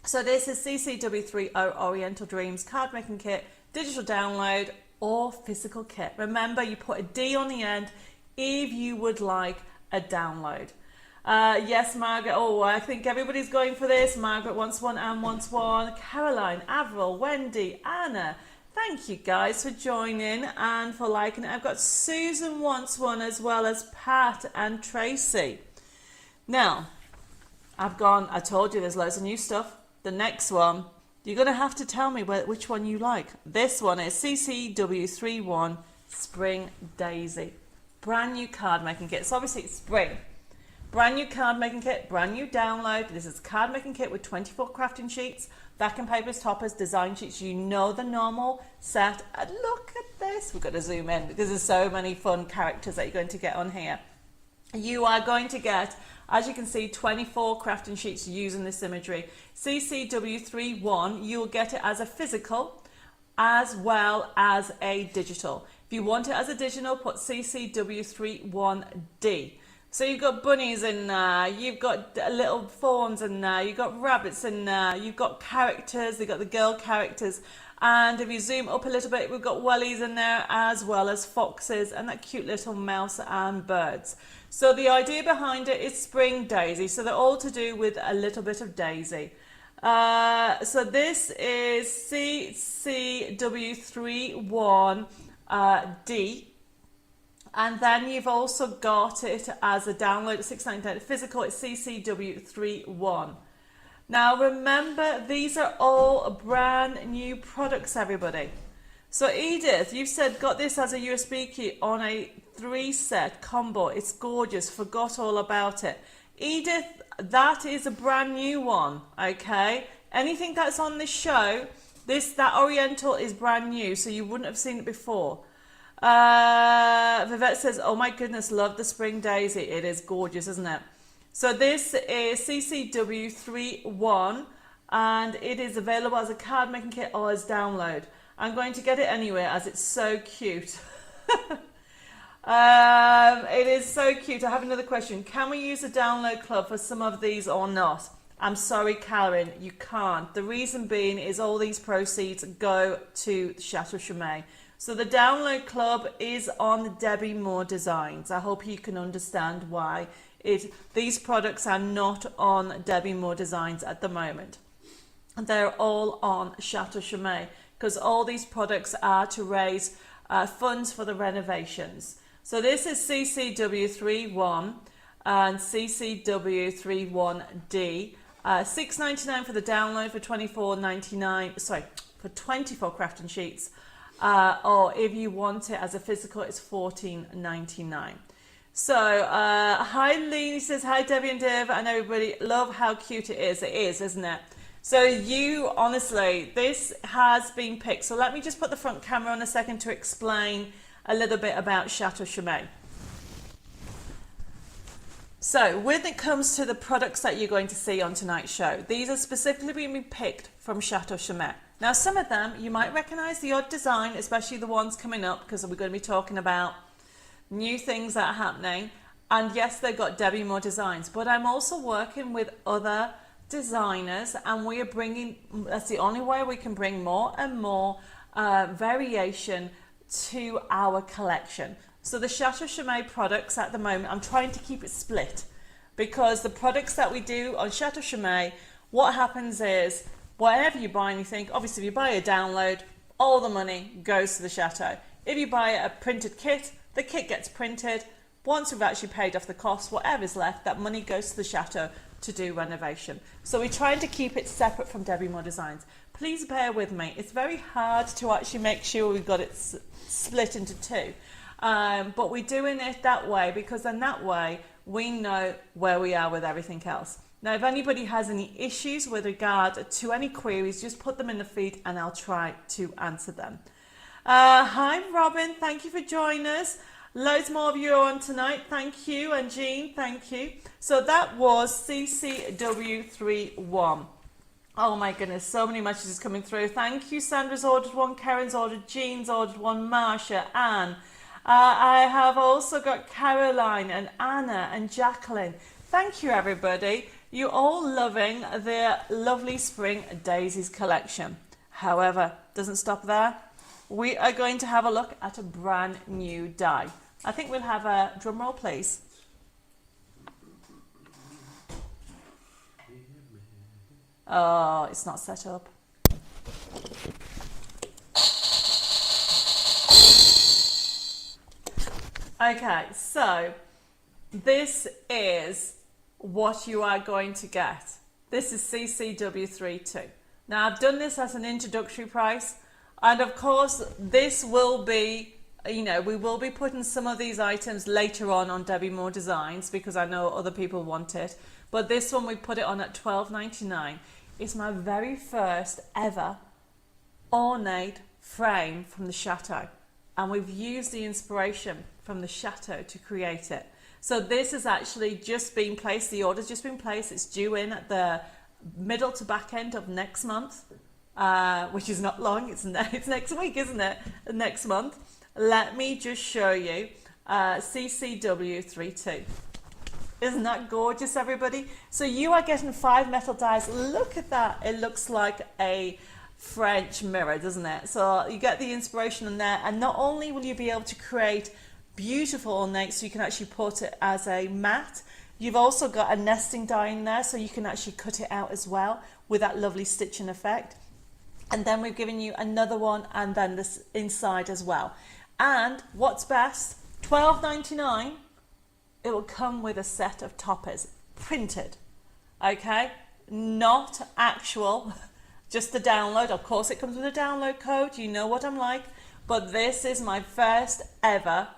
So this is CCW30 Oriental Dreams card making kit, digital download or physical kit. Remember, you put a D on the end if you would like a download. Yes, Margaret. Oh, I think everybody's going for this. Margaret wants one, Anne wants one. Caroline, Avril, Wendy, Anna. Thank you guys for joining and for liking it. I've got Susan wants one, as well as Pat and Tracy. Now, I told you there's loads of new stuff. The next one, you're going to have to tell me which one you like. This one is CCW31 Spring Daisy. Brand new card making kit. So obviously it's spring. Brand new card making kit, brand new download. This is card making kit with 24 crafting sheets, backing papers, toppers, design sheets. You know the normal set. And look at this. We've got to zoom in because there's so many fun characters that you're going to get on here. You are going to get, as you can see, 24 crafting sheets using this imagery. CCW31, you'll get it as a physical as well as a digital. If you want it as a digital, put CCW31D. So you've got bunnies in there, you've got little fawns in there, you've got rabbits in there, you've got characters, they've got the girl characters. And if you zoom up a little bit, we've got wellies in there as well as foxes and that cute little mouse and birds. So the idea behind it is Spring Daisy. So they're all to do with a little bit of Daisy. So this is CCW31D. And then you've also got it as a download at $6.99. Physical, it's CCW31. Now remember, these are all brand new products, everybody. So Edith, you've said got this as a USB key on a 3-set combo. It's gorgeous. Forgot all about it. Edith, that is a brand new one. Okay. Anything that's on this show, that Oriental is brand new, so you wouldn't have seen it before. Vivette says, oh my goodness, love the Spring Daisy. It is gorgeous, isn't it? So this is CCW31 and it is available as a card making kit or as download. I'm going to get it anyway as it's so cute. It is so cute. I have another question. Can we use a download club for some of these or not? I'm sorry, Karen, you can't. The reason being is all these proceeds go to Chateau Chomet. So the download club is on Debbi More Designs. I hope you can understand why these products are not on Debbi More Designs at the moment. They're all on Chateau Chomet because all these products are to raise funds for the renovations. So this is CCW31 and CCW31D. $6.99 for the download, for $24.99. Sorry, for 24 crafting sheets. Or if you want it as a physical, it's $14.99. So, hi Lean, he says, hi Debbie and Dev, and everybody, love how cute it is. It is, isn't it? So honestly, this has been picked. So let me just put the front camera on a second to explain a little bit about Chateau Chomet. So when it comes to the products that you're going to see on tonight's show, these are specifically being picked from Chateau Chomet. Now, some of them you might recognise the odd design, especially the ones coming up, because we're going to be talking about new things that are happening. And yes, they've got Debbi more designs, but I'm also working with other designers, and we are bringing, that's the only way we can bring more and more variation to our collection. So the Chateau Chomet products at the moment, I'm trying to keep it split, because the products that we do on Chateau Chomet, what happens is, whatever you buy anything, obviously if you buy a download, all the money goes to the Chateau. If you buy a printed kit, the kit gets printed. Once we've actually paid off the cost, whatever's left, that money goes to the Chateau to do renovation. So we're trying to keep it separate from Debbi More Designs. Please bear with me. It's very hard to actually make sure we've got it split into two. But we're doing it that way because then that way we know where we are with everything else. Now, if anybody has any issues with regard to any queries, just put them in the feed and I'll try to answer them. Hi, Robin. Thank you for joining us. Loads more of you on tonight. Thank you. And Jean, thank you. So that was CCW31. Oh my goodness, so many messages coming through. Thank you. Sandra's ordered one, Karen's ordered, Jean's ordered one, Marsha, Anne. I have also got Caroline and Anna and Jacqueline. Thank you, everybody. You're all loving the lovely Spring Daisies collection. However, doesn't stop there. We are going to have a look at a brand new die. I think we'll have a drum roll, please. Oh, it's not set up. Okay, so this is what you are going to get. This is CCW32. Now, I've done this as an introductory price, and of course, this will be, you know, we will be putting some of these items later on Debbi More Designs because I know other people want it. But this one, we put it on at $12.99. It's my very first ever ornate frame from the Chateau. And we've used the inspiration from the Chateau to create it. So this has actually just been placed, the order's just been placed. It's due in at the middle to back end of next month, which is not long, it's next week, isn't it? Next month. Let me just show you CCW32. Isn't that gorgeous, everybody? So you are getting 5 metal dies. Look at that. It looks like a French mirror, doesn't it? So you get the inspiration in there, and not only will you be able to create beautiful ornate, so you can actually put it as a mat, you've also got a nesting die in there, so you can actually cut it out as well with that lovely stitching effect. And then we've given you another one, and then this inside as well. And what's best, $12.99, it will come with a set of toppers printed, okay, not actual, just the download. Of course it comes with a download code, you know what I'm like, but this is my first ever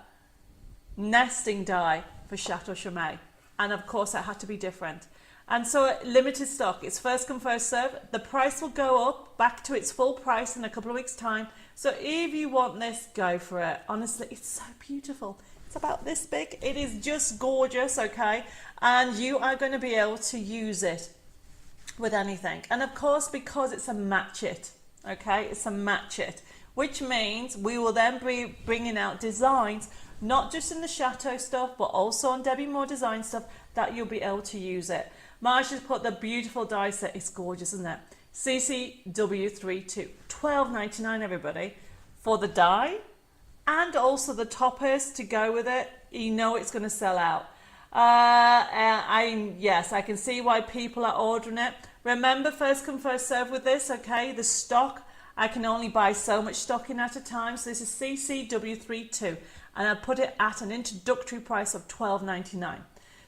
nesting die for Chateau Chomet, and of course it had to be different. And so limited stock, it's first come first serve. The price will go up back to its full price in a couple of weeks time, so if you want this, go for it. Honestly, it's so beautiful. It's about this big. It is just gorgeous, okay, and you are going to be able to use it with anything. And of course, because it's a match it, okay, it's a match it, which means we will then be bringing out designs not just in the Chateau stuff, but also on Debbi More Design stuff that you'll be able to use it. Marsha's put the beautiful die set. It's gorgeous, isn't it? CCW32, $12.99, everybody, for the die and also the toppers to go with it. You know it's going to sell out. Yes, I can see why people are ordering it. Remember, first come, first serve with this, okay? The stock, I can only buy so much stock in at a time. So this is CCW32. And I put it at an introductory price of $12.99.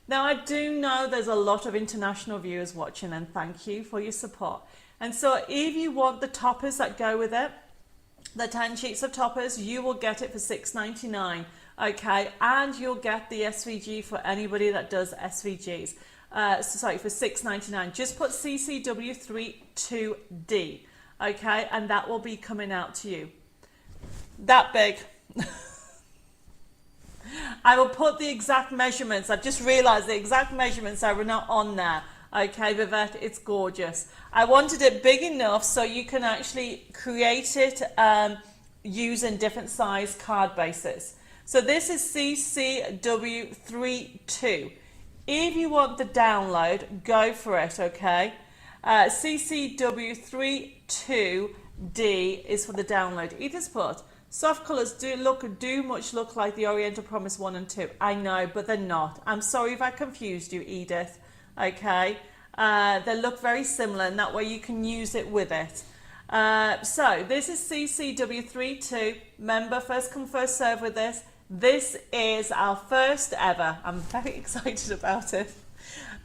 Now, I do know there's a lot of international viewers watching, and thank you for your support. And so if you want the toppers that go with it, the 10 sheets of toppers, you will get it for $6.99, okay? And you'll get the SVG for anybody that does SVGs. Sorry, for $6.99. Just put CCW32D, okay? And that will be coming out to you. That big. I will put the exact measurements. I've just realised the exact measurements are not on there. Okay, Vivette, it's gorgeous. I wanted it big enough so you can actually create it using different size card bases. So this is CCW32. If you want the download, go for it, okay? CCW32D is for the download. Edith put, soft colours do much look like the Oriental Promise 1 and 2. I know, but they're not. I'm sorry if I confused you, Edith. Okay, they look very similar, and that way you can use it with it. So this is CCW32. Remember, first come, first serve with this. This is our first ever, I'm very excited about it,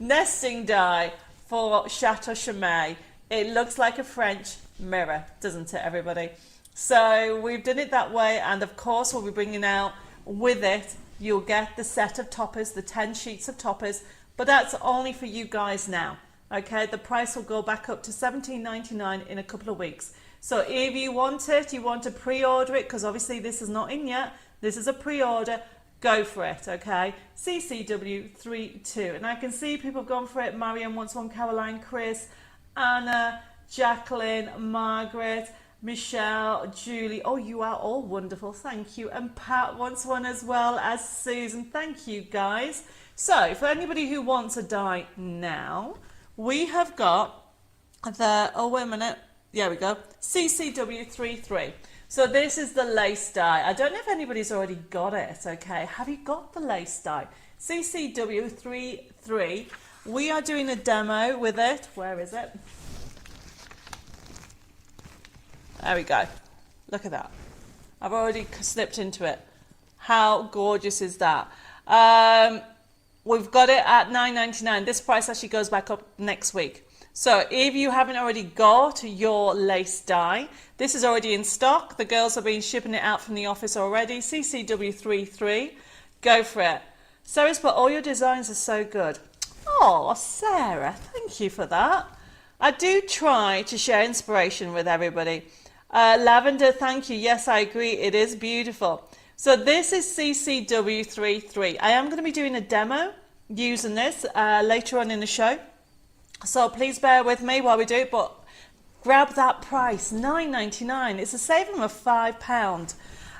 nesting die for Chateau Chomet. It looks like a French mirror, doesn't it, everybody? So we've done it that way, and of course we'll be bringing out with it, you'll get the set of toppers, the 10 sheets of toppers, but that's only for you guys now. Okay, the price will go back up to $17.99 in a couple of weeks. So if you want it, you want to pre-order it, because obviously this is not in yet, this is a pre-order, go for it, okay? CCW32, and I can see people have gone for it. Mariam wants one, Caroline, Chris, Anna, Jacqueline, Margaret, Michelle, Julie. Oh, you are all wonderful, thank you. And Pat wants one as well as Susan. Thank you, guys. So for anybody who wants a die now, we have got the, oh wait a minute, there we go, CCW33. So this is the lace die. I don't know if anybody's already got it, okay? Have you got the lace die? CCW33. We are doing a demo with it. Where is it? There we go. Look at that. I've already slipped into it. How gorgeous is that? We've got it at $9.99. This price actually goes back up next week. So if you haven't already got your lace die, this is already in stock. The girls have been shipping it out from the office already. CCW33. Go for it. Sarah's put, all your designs are so good. Oh, Sarah, thank you for that. I do try to share inspiration with everybody. Lavender, thank you. Yes, I agree. It is beautiful. So this is CCW33. I am going to be doing a demo using this later on in the show. So please bear with me while we do it, but grab that price, $9.99. It's a saving of £5.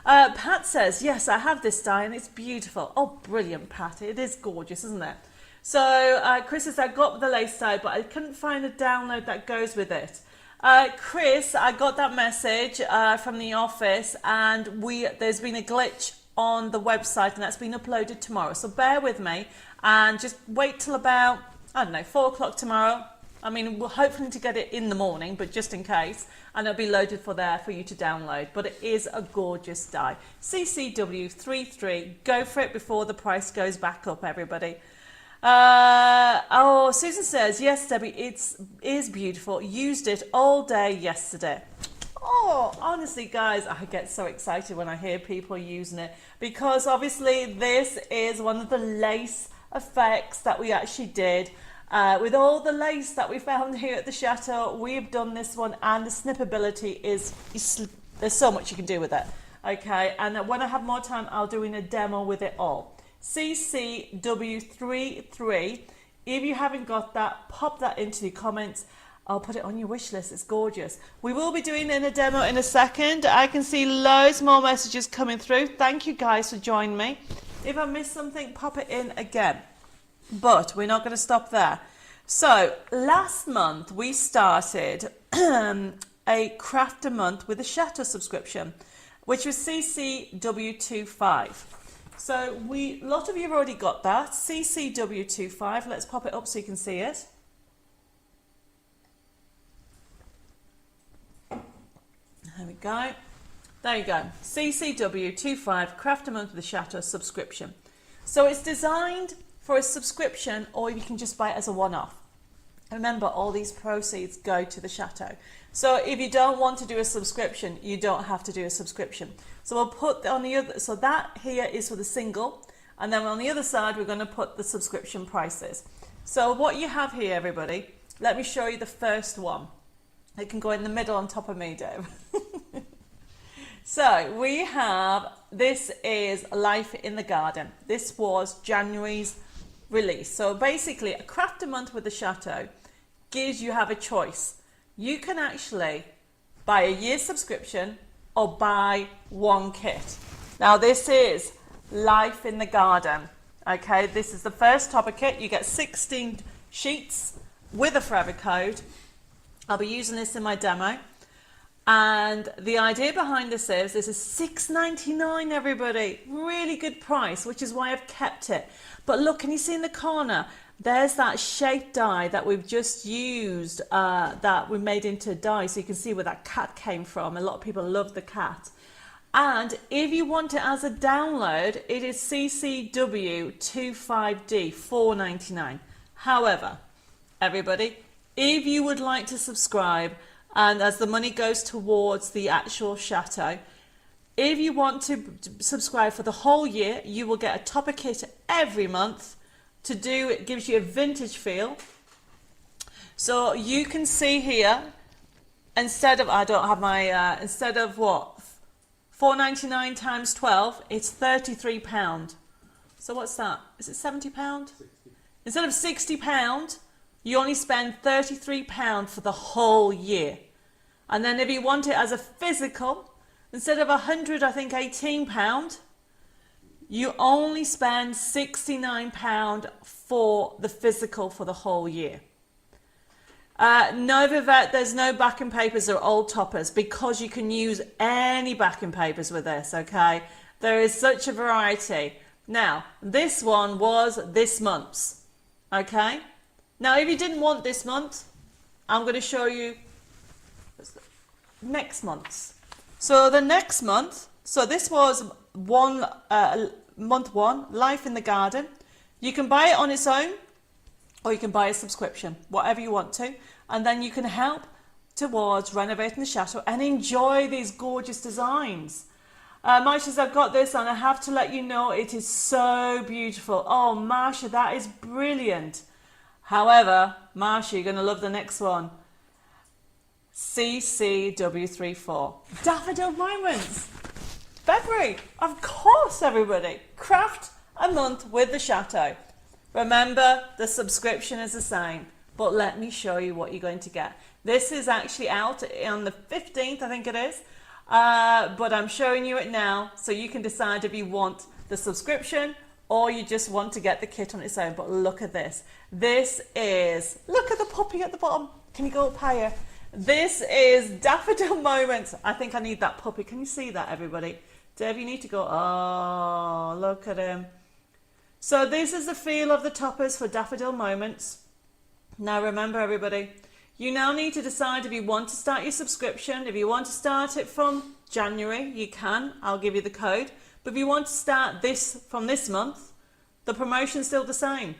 Pat says, yes, I have this die and it's beautiful. Oh, brilliant, Pat. It is gorgeous, isn't it? So Chris says, I got the lace die, but I couldn't find a download that goes with it. Chris, I got that message from the office, and there's been a glitch on the website, and that's been uploaded tomorrow. So bear with me and just wait till about, I don't know, 4 o'clock tomorrow. I mean, we're hoping to get it in the morning, but just in case, and it'll be loaded for you to download. But it is a gorgeous die. CCW33, go for it before the price goes back up, everybody. Oh, Susan says, yes, Debbie, it is beautiful. Used it all day yesterday. Oh, honestly, guys, I get so excited when I hear people using it, because obviously this is one of the lace effects that we actually did. With all the lace that we found here at the Chateau, we've done this one, and the snippability is there's so much you can do with it. Okay, and when I have more time, I'll do a demo with it all. CCW33. If you haven't got that, pop that into the comments. I'll put it on your wish list. It's gorgeous. We will be doing a demo in a second. I can see loads more messages coming through. Thank you guys for joining me. If I missed something, pop it in again. But we're not going to stop there. So last month we started a craft a month with a Chateau subscription, which was CCW25. So a lot of you have already got that. CCW25. Let's pop it up so you can see it. There we go. There you go. CCW25 Craft a Month with the Chateau subscription. So it's designed for a subscription, or you can just buy it as a one-off. Remember, all these proceeds go to the Chateau. So if you don't want to do a subscription, you don't have to do a subscription. So we'll put on the other, so that here is for the single, and then on the other side we're going to put the subscription prices. So what you have here, everybody, let me show you the first one. It can go in the middle on top of me, Dave. So we have, this is Life in the Garden. This was January's release. So basically a craft a month with the Chateau gives you have a choice. You can actually buy a year's subscription or buy one kit. Now this is Life in the Garden. Okay, this is the first topper kit. You get 16 sheets with a forever code. I'll be using this in my demo. And the idea behind this is $6.99, everybody. Really good price, which is why I've kept it. But look, can you see in the corner? There's that shape die that we've just used, that we made into die. So you can see where that cat came from. A lot of people love the cat. And if you want it as a download, it is CCW25D, $4.99. However, everybody, if you would like to subscribe, and as the money goes towards the actual Chateau, if you want to subscribe for the whole year, you will get a topper kit every month. To do, it gives you a vintage feel. So you can see here, instead of, I don't have my, instead of what, $4.99 times 12, it's £33. So what's that? Is it £70? 60. Instead of £60, you only spend £33 for the whole year. And then if you want it as a physical, instead of £100, I think £18, you only spend £69 for the physical for the whole year. No Vivette, there's no backing papers or old toppers because you can use any backing papers with this, okay? There is such a variety. Now, this one was this month's, okay? Now, if you didn't want this month, I'm going to show you next month's. So the next month, so this was month one, Life in the Garden. You can buy it on its own, or you can buy a subscription, whatever you want to, and then you can help towards renovating the chateau and enjoy these gorgeous designs. Marsha, I've got this and I have to let you know it is so beautiful. Oh, Marsha, that is brilliant. However, Marsha, you're going to love the next one. CCW34. Daffodil Moments. February, of course, everybody. Craft a month with the Chateau. Remember, the subscription is the same, but let me show you what you're going to get. This is actually out on the 15th, I think it is, but I'm showing you it now, so you can decide if you want the subscription or you just want to get the kit on its own. But look at this. This is, look at the puppy at the bottom. Can you go up higher? This is Daffodil Moments. I think I need that puppy. Can you see that, everybody? Deb, you need to go, oh, look at him. So this is the feel of the toppers for Daffodil Moments. Now remember, everybody, you now need to decide if you want to start your subscription. If you want to start it from January, you can. I'll give you the code. But if you want to start this from this month, the promotion's still the same.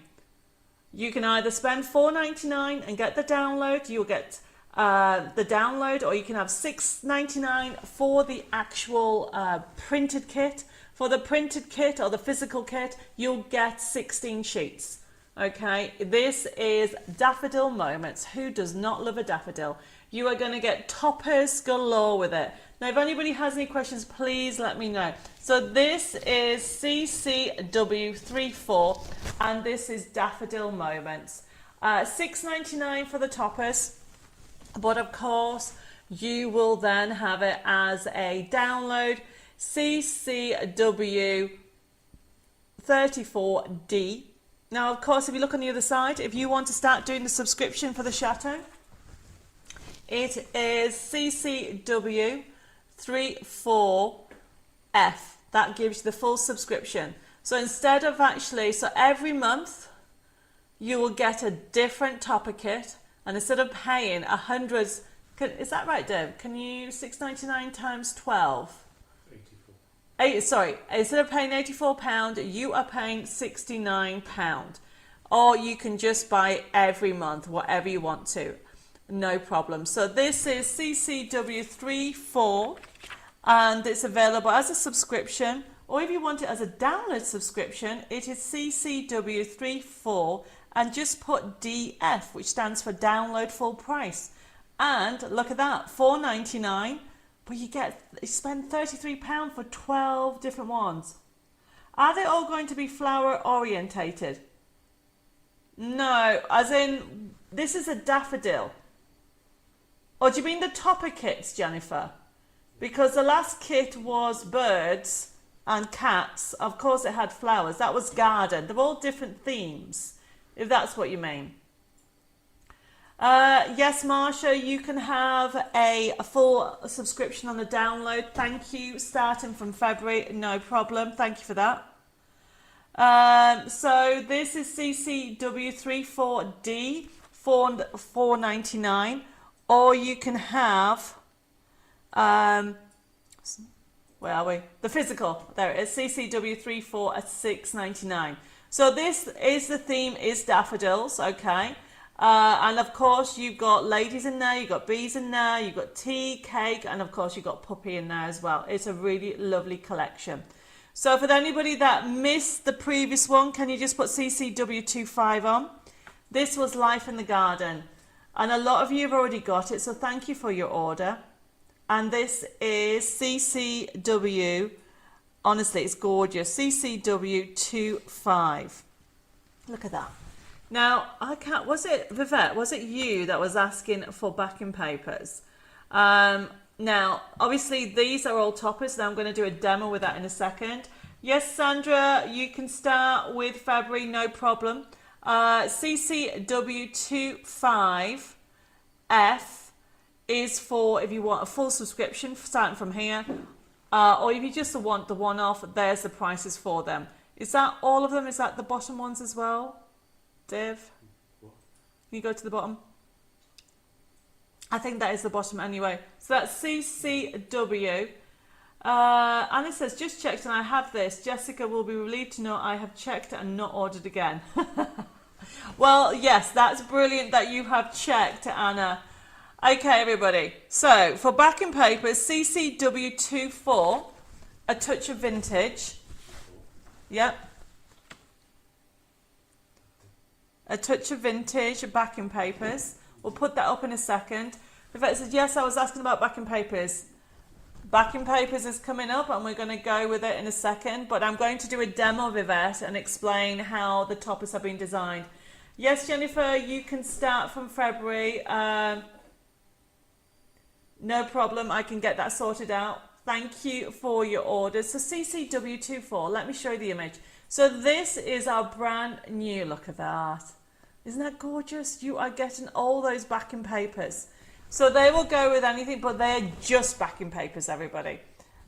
You can either spend $4.99 and get the download. You'll get the download, or you can have $6.99 for the actual printed kit. For the printed kit or the physical kit, you'll get 16 sheets. Okay, this is Daffodil Moments. Who does not love a daffodil? You are going to get toppers galore with it. Now, if anybody has any questions, please let me know. So this is CCW34, and this is Daffodil Moments. $6.99 for the toppers, but of course, you will then have it as a download. CCW34D. Now, of course, if you look on the other side, if you want to start doing the subscription for the Chateau, it is CCW34F. That gives you the full subscription. So instead of actually, so every month, you will get a different topper kit, and instead of paying hundreds, is that right, Deb? Can you $6.99 times 12? Sorry, instead of paying £84, you are paying £69. Or you can just buy it every month, whatever you want to. No problem. So this is CCW34, and it's available as a subscription. Or if you want it as a download subscription, it is CCW34, and just put DF, which stands for download full price. And look at that, $4.99 but you spend £33 for 12 different ones. Are they all going to be flower orientated? No, as in, this is a daffodil. Or do you mean the topper kits, Jennifer? Because the last kit was birds and cats. Of course it had flowers. That was garden. They're all different themes, if that's what you mean. Yes, Marsha, you can have a full subscription on the download. Thank you. Starting from February, no problem. Thank you for that. So this is CCW34D, $4.99, or you can have, where are we? The physical. There it is, CCW34 at $6.99. So this is the theme is daffodils, okay. And of course you've got ladies in there, you've got bees in there, you've got tea, cake, and of course you've got puppy in there as well. It's a really lovely collection. So for anybody that missed the previous one, can you just put CCW25 on? This was Life in the Garden, and a lot of you have already got it, so thank you for your order. And this is CCW, honestly it's gorgeous, CCW25. Look at that. Now, I can't, was it, Vivette, was it you that was asking for backing papers? Now, obviously, these are all toppers. Now, I'm going to do a demo with that in a second. Yes, Sandra, you can start with February, no problem. CCW25F is for if you want a full subscription, starting from here. Or if you just want the one-off, there's the prices for them. Is that all of them? Is that the bottom ones as well? Dave, can you go to the bottom? I think that is the bottom anyway. So that's CCW. And it says, just checked and I have this. Jessica will be relieved to know I have checked and not ordered again. Well, yes, that's brilliant that you have checked, Anna. Okay, everybody. So for backing papers, CCW24, a touch of vintage. Yep. A touch of vintage backing papers. We'll put that up in a second. Vivette says, yes, I was asking about backing papers. Backing papers is coming up and we're going to go with it in a second. But I'm going to do a demo, Vivette, and explain how the toppers have been designed. Yes, Jennifer, you can start from February. No problem. I can get that sorted out. Thank you for your orders. So CCW24, let me show you the image. So this is our brand new, look at that. Isn't that gorgeous? You are getting all those backing papers. So they will go with anything, but they're just backing papers, everybody.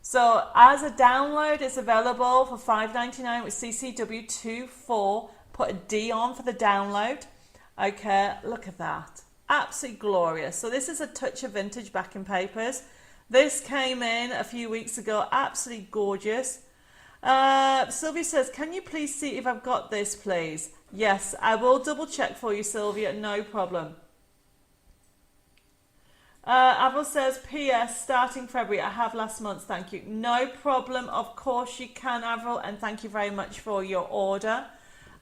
So as a download, it's available for $5.99 with CCW24. Put a D on for the download. Okay, look at that. Absolutely glorious. So this is a touch of vintage backing papers. This came in a few weeks ago. Absolutely gorgeous. Sylvia says, can you please see if I've got this, please? Yes, I will double check for you, Sylvia. No problem. Avril says, P.S. starting February. I have last month. Thank you. No problem. Of course you can, Avril, and thank you very much for your order.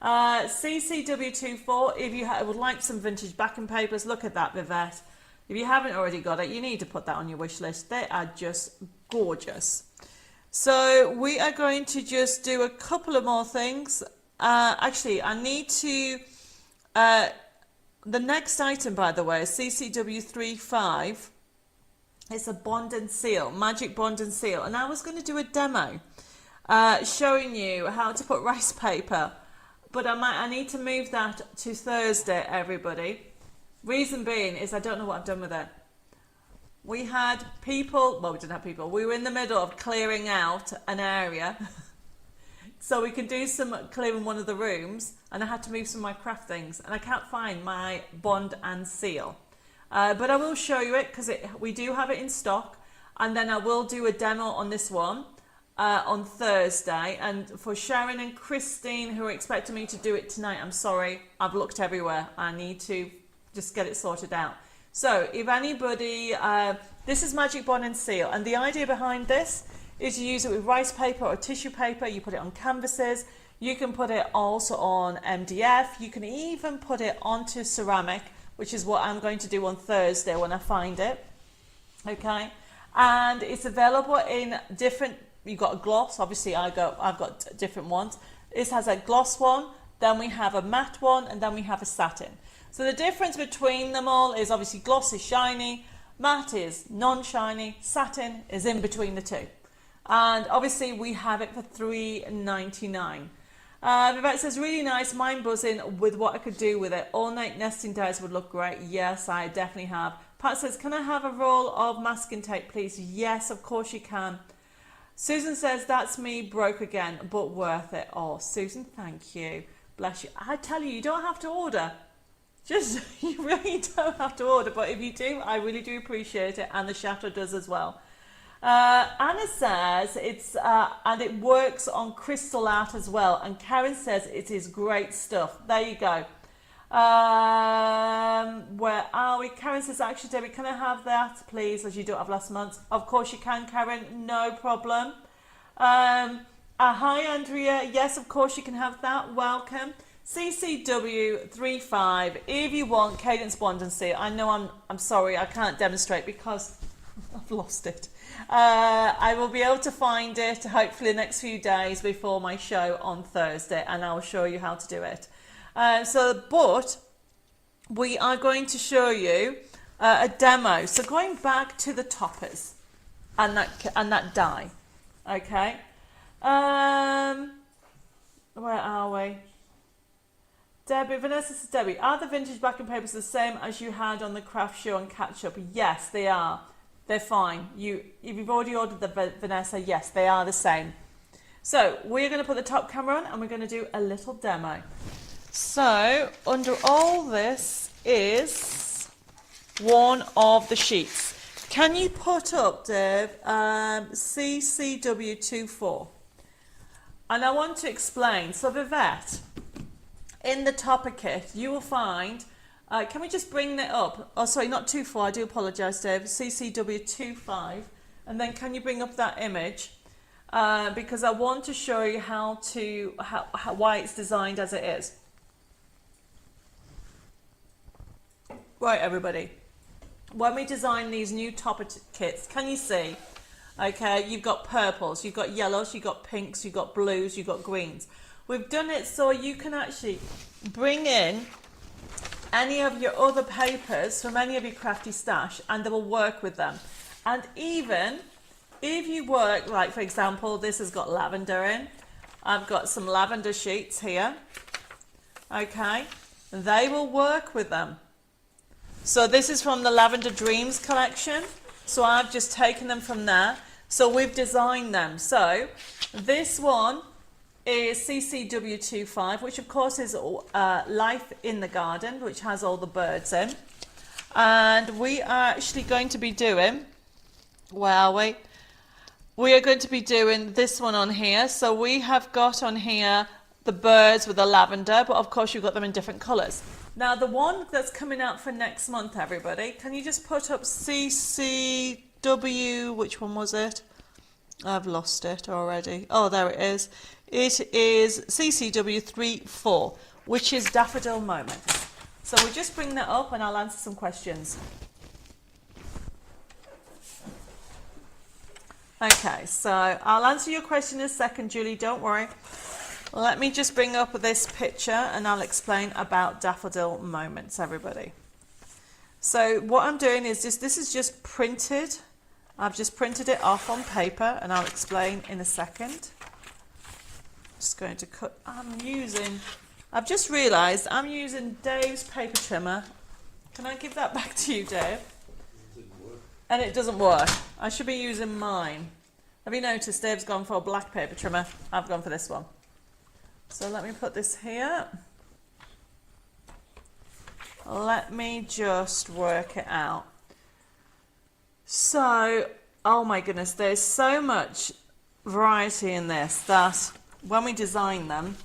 CCW24, if you would like some vintage backing papers, look at that, Vivette. If you haven't already got it, you need to put that on your wish list. They are just gorgeous. So we are going to just do a couple of more things. Actually, I need to... the next item, by the way, is CCW35. It's a bond and seal, magic bond and seal. And I was going to do a demo showing you how to put rice paper. But I need to move that to Thursday, everybody. Reason being is I don't know what I've done with it. We had people, well, we didn't have people. We were in the middle of clearing out an area. So we could do some clearing one of the rooms, and I had to move some of my craft things, and I can't find my bond and seal. But I will show you it because we do have it in stock, and then I will do a demo on this one on Thursday. And for Sharon and Christine, who are expecting me to do it tonight, I'm sorry, I've looked everywhere. I need to just get it sorted out. So if anybody, this is magic bond and seal, and the idea behind this is you use it with rice paper or tissue paper. You put it on canvases. You can put it also on MDF. You can even put it onto ceramic, which is what I'm going to do on Thursday when I find it. Okay. and it's available in different. You've got a gloss, obviously I've got different ones. This has a gloss one, then we have a matte one, and then we have a satin. So the difference between them all is obviously gloss is shiny, matte is non-shiny, satin is in between the two. And obviously we have it for $3.99. Vivette says, really nice, mind buzzing with what I could do with it. All night nesting days would look great. Yes, I definitely have. Pat says, can I have a roll of masking tape, please? Yes, of course you can. Susan says, that's me, broke again, but worth it. Oh, Susan, thank you. Bless you. I tell you, you don't have to order. You really don't have to order, but if you do, I really do appreciate it, and the Chateau does as well. Anna says it's and it works on crystal art as well, and Karen says it is great stuff. There you go. Where are we? Karen says, actually, Debbie, can I have that, please, as you don't have last month? Of course you can, Karen, no problem. Hi, Andrea. Yes, of course you can have that. Welcome. CCW35. If you want cadence buoyancy, I know I'm sorry, I can't demonstrate because I've lost it. I will be able to find it hopefully the next few days before my show on Thursday, and I will show you how to do it. But we are going to show you a demo. So going back to the toppers and that die, okay. Where are we? Debbie, Vanessa says, Debbie, are the vintage backing papers the same as you had on the craft show on Catchup? Yes, they are. They're fine. If you've already ordered the Vanessa, yes, they are the same. So we're going to put the top camera on and we're going to do a little demo. So under all this is one of the sheets. Can you put up, Dave, CCW24? And I want to explain. So Vivette, in the topper kit, you will find, can we just bring that up? Oh, sorry, not 24, I do apologise, Dave, CCW25. And then can you bring up that image? Because I want to show you why it's designed as it is. Right, everybody. When we design these new topper kits, can you see? Okay, you've got purples, you've got yellows, you've got pinks, you've got blues, you've got greens. We've done it so you can actually bring in any of your other papers from any of your crafty stash and they will work with them. And even if you work, like for example, this has got lavender in. I've got some lavender sheets here. Okay, they will work with them. So this is from the Lavender Dreams collection. So I've just taken them from there. So we've designed them. So this one is CCW25, which of course is Life in the Garden, which has all the birds in. And we are actually going to be doing, where are we? We are going to be doing this one on here. So we have got on here the birds with the lavender, but of course you've got them in different colours. Now the one that's coming out for next month, everybody, can you just put up CCW, which one was it? I've lost it already. Oh, there it is. It is CCW34, which is Daffodil Moments. So we'll just bring that up and I'll answer some questions. Okay, so I'll answer your question in a second, Julie, don't worry. Let me just bring up this picture and I'll explain about Daffodil Moments, everybody. So what I'm doing is this is just printed. I've just printed it off on paper and I'll explain in a second. Just going to cut, I've just realised I'm using Dave's paper trimmer. Can I give that back to you, Dave? And it doesn't work. I should be using mine. Have you noticed Dave's gone for a black paper trimmer? I've gone for this one. So let me put this here. Let me just work it out. So, oh my goodness, there's so much variety in this that when we design them,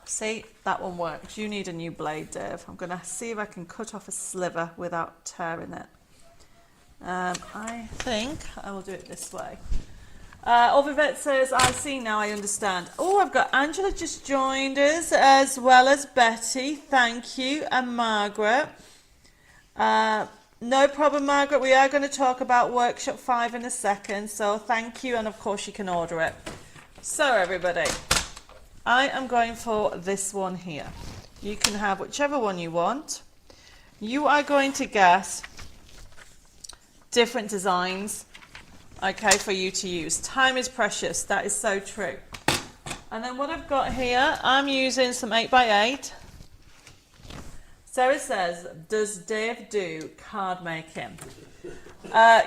see, that one works. You need a new blade, Dave. I'm going to see if I can cut off a sliver without tearing it. I think I will do it this way. Vivette says, I see now, I understand. Oh, I've got Angela just joined us, as well as Betty. Thank you. And Margaret. No problem, Margaret. We are going to talk about workshop 5 in a second, so thank you, and of course you can order it. So everybody, I am going for this one here. You can have whichever one you want. You are going to get different designs, okay, for you to use. Time is precious. That is so true. And then what I've got here, I'm using some 8x8. Sarah says, does Dave do card making?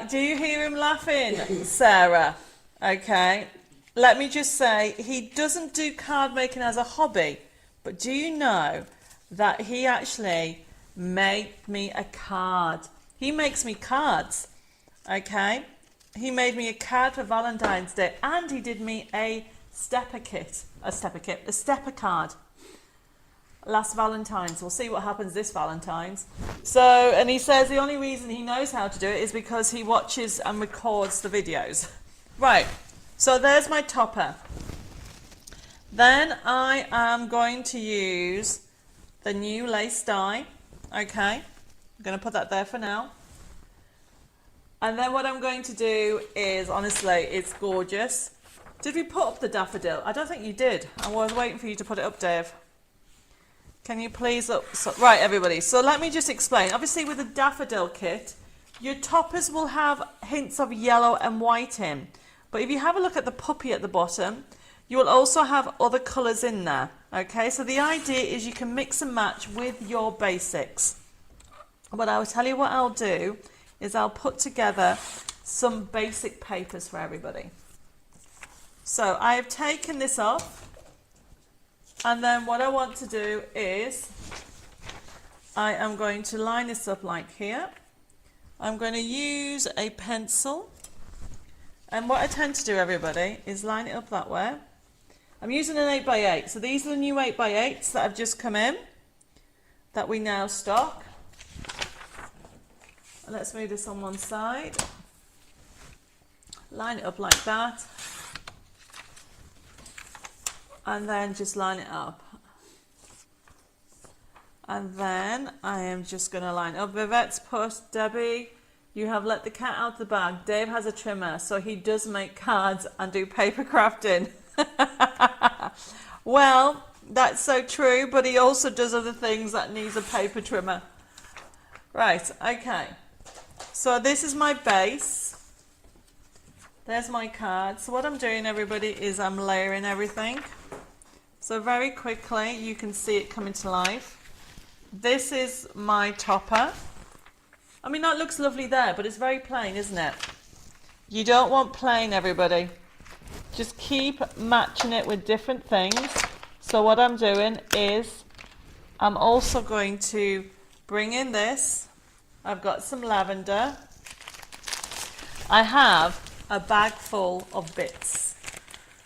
Do you hear him laughing, Sarah? Okay. Let me just say, he doesn't do card making as a hobby, but do you know that he actually made me a card? He makes me cards, okay? He made me a card for Valentine's Day, and he did me a stepper card. Last Valentine's. We'll see what happens this Valentine's. So, and he says the only reason he knows how to do it is because he watches and records the videos. Right, so there's my topper. Then I am going to use the new lace die. Okay, I'm going to put that there for now. And then what I'm going to do is, honestly, it's gorgeous. Did we put up the daffodil? I don't think you did. I was waiting for you to put it up, Dave. Can you please up? So, right, everybody. So let me just explain. Obviously, with the daffodil kit, your toppers will have hints of yellow and white in. But if you have a look at the puppy at the bottom, you will also have other colours in there. Okay, so the idea is you can mix and match with your basics. But I will tell you what I'll do is I'll put together some basic papers for everybody. So I have taken this off. And then what I want to do is I am going to line this up like here. I'm going to use a pencil. And what I tend to do, everybody, is line it up that way. I'm using an 8x8. So these are the new 8x8s that have just come in that we now stock. And let's move this on one side. Line it up like that. And then just line it up. And then I am just going to line it up. Vivette's put, Debbie, you have let the cat out the bag. Dave has a trimmer, so he does make cards and do paper crafting. Well, that's so true, but he also does other things that needs a paper trimmer. Right, okay. So this is my base. There's my card. So what I'm doing, everybody, is I'm layering everything. So very quickly, you can see it coming to life. This is my topper. I mean, that looks lovely there, but it's very plain, isn't it? You don't want plain, everybody. Just keep matching it with different things. So what I'm doing is I'm also going to bring in this. I've got some lavender. I have a bag full of bits.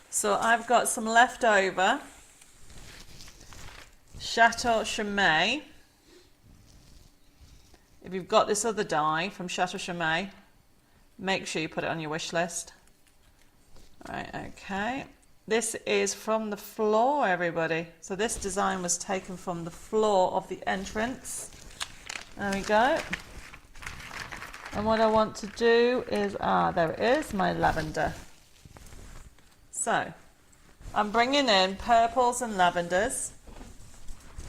So I've got some leftover Chateau Chomet. If you've got this other die from Chateau Chomet, make sure you put it on your wish list. Right, okay. This is from the floor, everybody. So this design was taken from the floor of the entrance. There we go. And what I want to do is, there it is, my lavender. So, I'm bringing in purples and lavenders,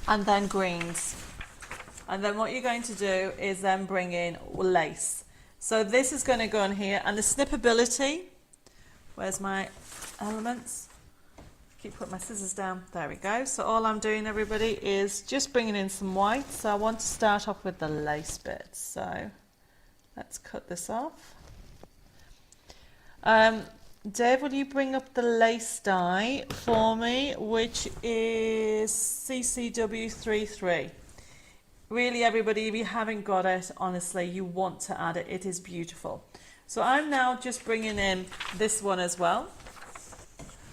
and then greens. And then what you're going to do is then bring in lace. So this is going to go in here, and the snippability, where's my elements? Keep putting my scissors down. There we go. So all I'm doing, everybody, is just bringing in some white. So I want to start off with the lace bits. So let's cut this off. Dave, will you bring up the lace die for me, which is CCW33. Really, everybody, if you haven't got it, honestly, you want to add it. It is beautiful. So I'm now just bringing in this one as well,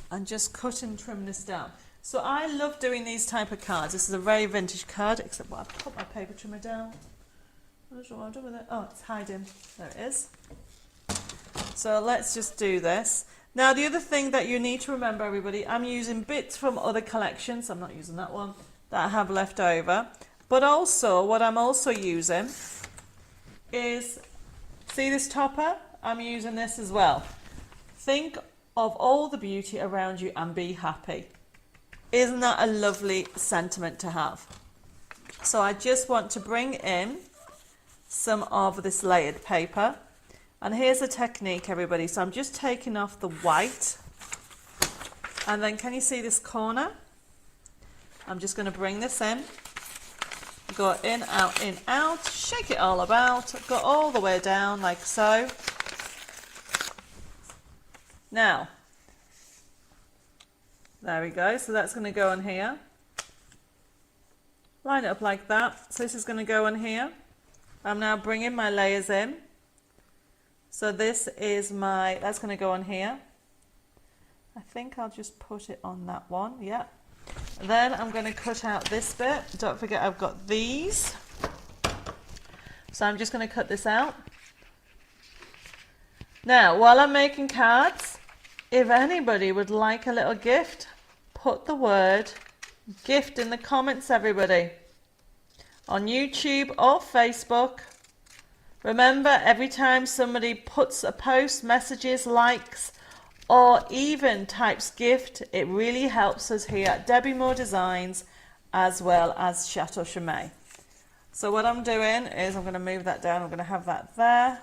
and just cut and trim this down. So I love doing these type of cards. This is a very vintage card, except I've put my paper trimmer down. I'm not sure what I've done with it. Oh, it's hiding. There it is. So let's just do this. Now, the other thing that you need to remember, everybody, I'm using bits from other collections. I'm not using that one that I have left over. But also, what I'm also using is, see this topper? I'm using this as well. Think of all the beauty around you and be happy. Isn't that a lovely sentiment to have? So I just want to bring in some of this layered paper. And here's a technique, everybody. So I'm just taking off the white. And then can you see this corner? I'm just going to bring this in. Go in, out, shake it all about, go all the way down like so. Now, there we go. So that's going to go on here. Line it up like that. So this is going to go on here. I'm now bringing my layers in. So this is my, that's going to go on here. I think I'll just put it on that one. Yeah. Then I'm going to cut out this bit. Don't forget I've got these. So I'm just going to cut this out. Now, while I'm making cards, if anybody would like a little gift, put the word gift in the comments, everybody. On YouTube or Facebook. Remember, every time somebody puts a post, messages, likes, or even types gift, it really helps us here at Debbi More Designs as well as Chateau Chomet. So what I'm doing is I'm going to move that down. I'm going to have that there.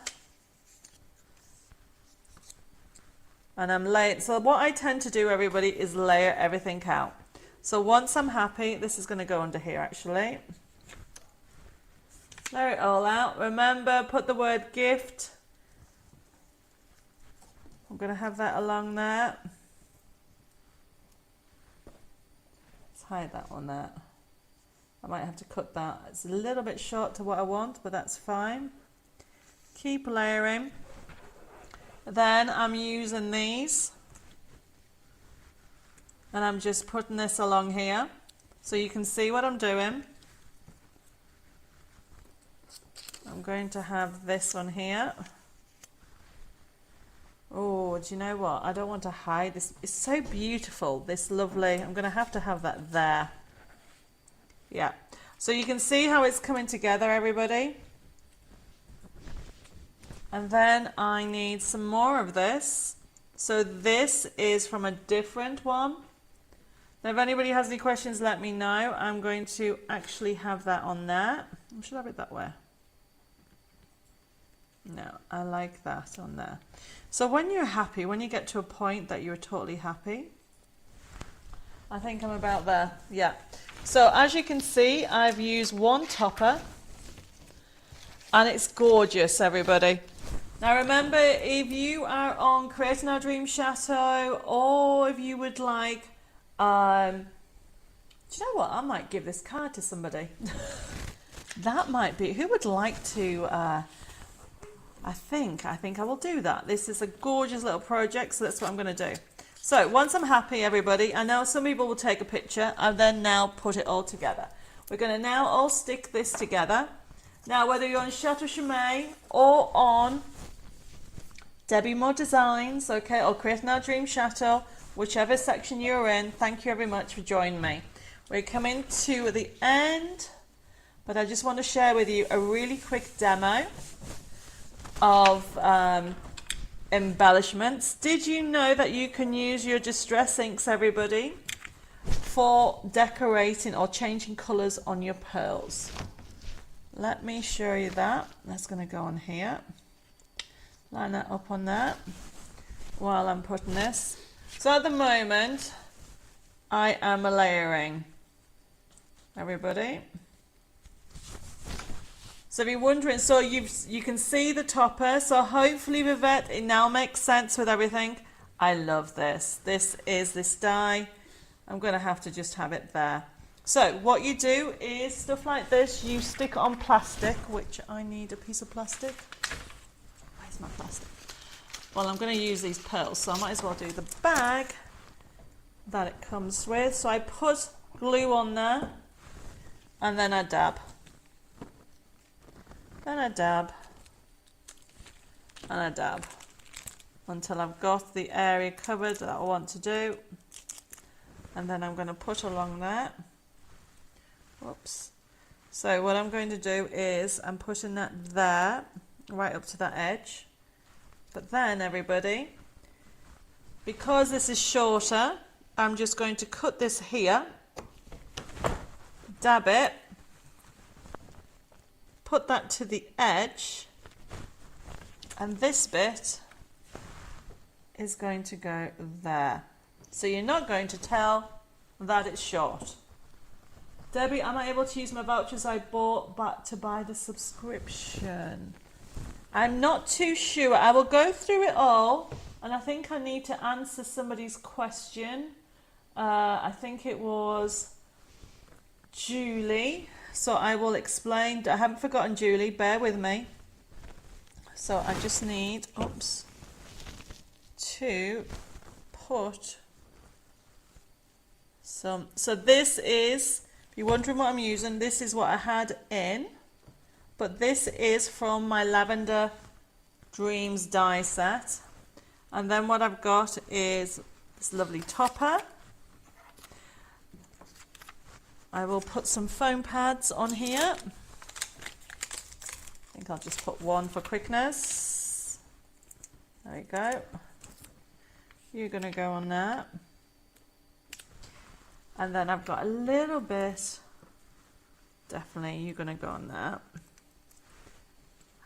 And I'm laying. So what I tend to do, everybody, is layer everything out. So once I'm happy, this is going to go under here actually. Layer it all out. Remember, put the word gift. I'm going to have that along there. Let's hide that one there. I might have to cut that. It's a little bit short to what I want, but that's fine. Keep layering. Then I'm using these. And I'm just putting this along here. So you can see what I'm doing. I'm going to have this one here. Oh, do you know what? I don't want to hide this. It's so beautiful, this lovely. I'm going to have that there. Yeah. So you can see how it's coming together, everybody. And then I need some more of this. So this is from a different one. Now, if anybody has any questions, let me know. I'm going to actually have that on there. I should have it that way. No, I like that on there. So when you're happy, when you get to a point that you're totally happy, I think I'm about there. Yeah. So as you can see, I've used one topper and it's gorgeous, everybody. Now remember, if you are on Creating Our Dream Chateau, or if you would like, do you know what? I might give this card to somebody. That might be, who would like to, I think I will do that. This is a gorgeous little project, so that's what I'm going to do. So once I'm happy, everybody, I know some people will take a picture and then now put it all together. We're going to now all stick this together. Now, whether you're on Chateau Chomet or on Debbi More Designs, okay, or Creating Our Dream Chateau, whichever section you're in, thank you very much for joining me. We're coming to the end, but I just want to share with you a really quick demo of embellishments. Did you know that you can use your distress inks, everybody, for decorating or changing colours on your pearls? Let me show you that. That's going to go on here. Line that up on that while I'm putting this. So at the moment, I am layering, everybody. So if you're wondering, so you can see the topper. So hopefully, Vivette, it now makes sense with everything. I love this. This is this die. I'm going to have to just have it there. So what you do is stuff like this. You stick it on plastic, which I need a piece of plastic. Where's my plastic? Well, I'm going to use these pearls, so I might as well do the bag that it comes with. So I put glue on there, and then I dab. Then I dab, and I dab, until I've got the area covered that I want to do. And then I'm going to put along there. Whoops. So what I'm going to do is I'm putting that there, right up to that edge. But then, everybody, because this is shorter, I'm just going to cut this here, dab it, put that to the edge, and this bit is going to go there. So you're not going to tell that it's short. Debbie, am I able to use my vouchers I bought but to buy the subscription? I'm not too sure. I will go through it all, and I think I need to answer somebody's question. I think it was Julie. So I will explain. I haven't forgotten Julie, bear with me. So I just need, to put some, so this is, if you're wondering what I'm using, this is what I had in, but this is from my Lavender Dreams die set. And then what I've got is this lovely topper. I will put some foam pads on here. I think I'll just put one for quickness. There you go. You're going to go on that. And then I've got a little bit, definitely you're going to go on that.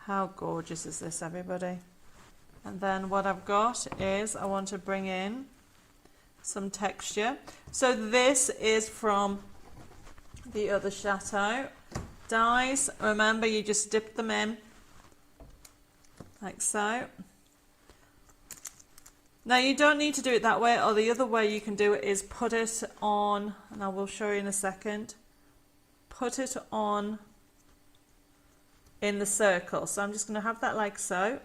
How gorgeous is this, everybody? And then what I've got is I want to bring in some texture. So this is from the other Chateau dies. Remember, you just dip them in like so. Now you don't need to do it that way, or the other way you can do it is put it on, and I will show you in a second, put it on in the circle. So I'm just going to have that like so.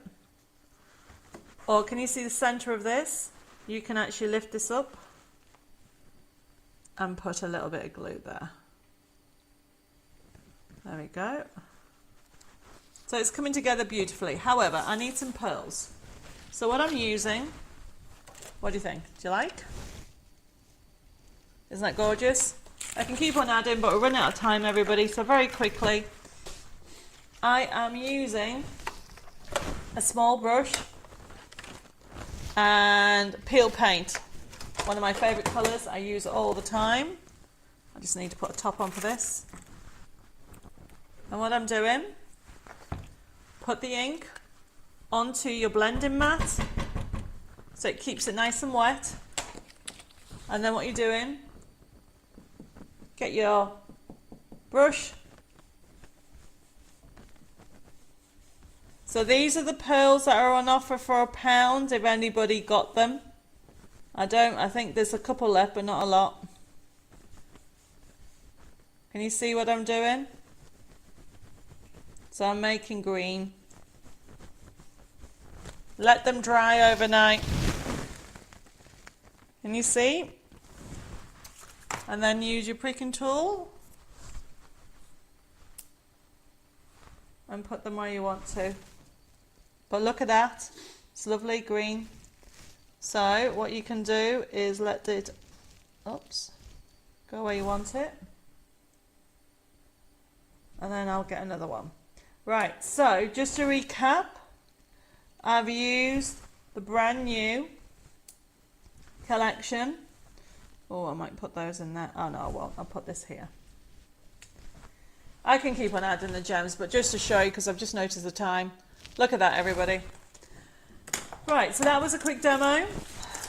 Or can you see the center of this? You can actually lift this up and put a little bit of glue there. There we go. So it's coming together beautifully. However, I need some pearls. So what I'm using, what do you think? Do you like? Isn't that gorgeous? I can keep on adding, but we're running out of time, everybody. So very quickly, I am using a small brush and peel paint. One of my favorite colors. I use it all the time. I just need to put a top on for this. And what I'm doing, put the ink onto your blending mat so it keeps it nice and wet. And then what you're doing, get your brush. So these are the pearls that are on offer for £1 if anybody got them. I think there's a couple left, but not a lot. Can you see what I'm doing? So I'm making green. Let them dry overnight. Can you see? And then use your pricking tool and put them where you want to. But look at that, it's lovely green. So what you can do is let it, go where you want it. And then I'll get another one. Right, so just to recap, I've used the brand new collection. Oh, I might put those in there. Oh no, I won't. I'll put this here. I can keep on adding the gems, but just to show you, because I've just noticed the time. Look at that, everybody. Right, so that was a quick demo.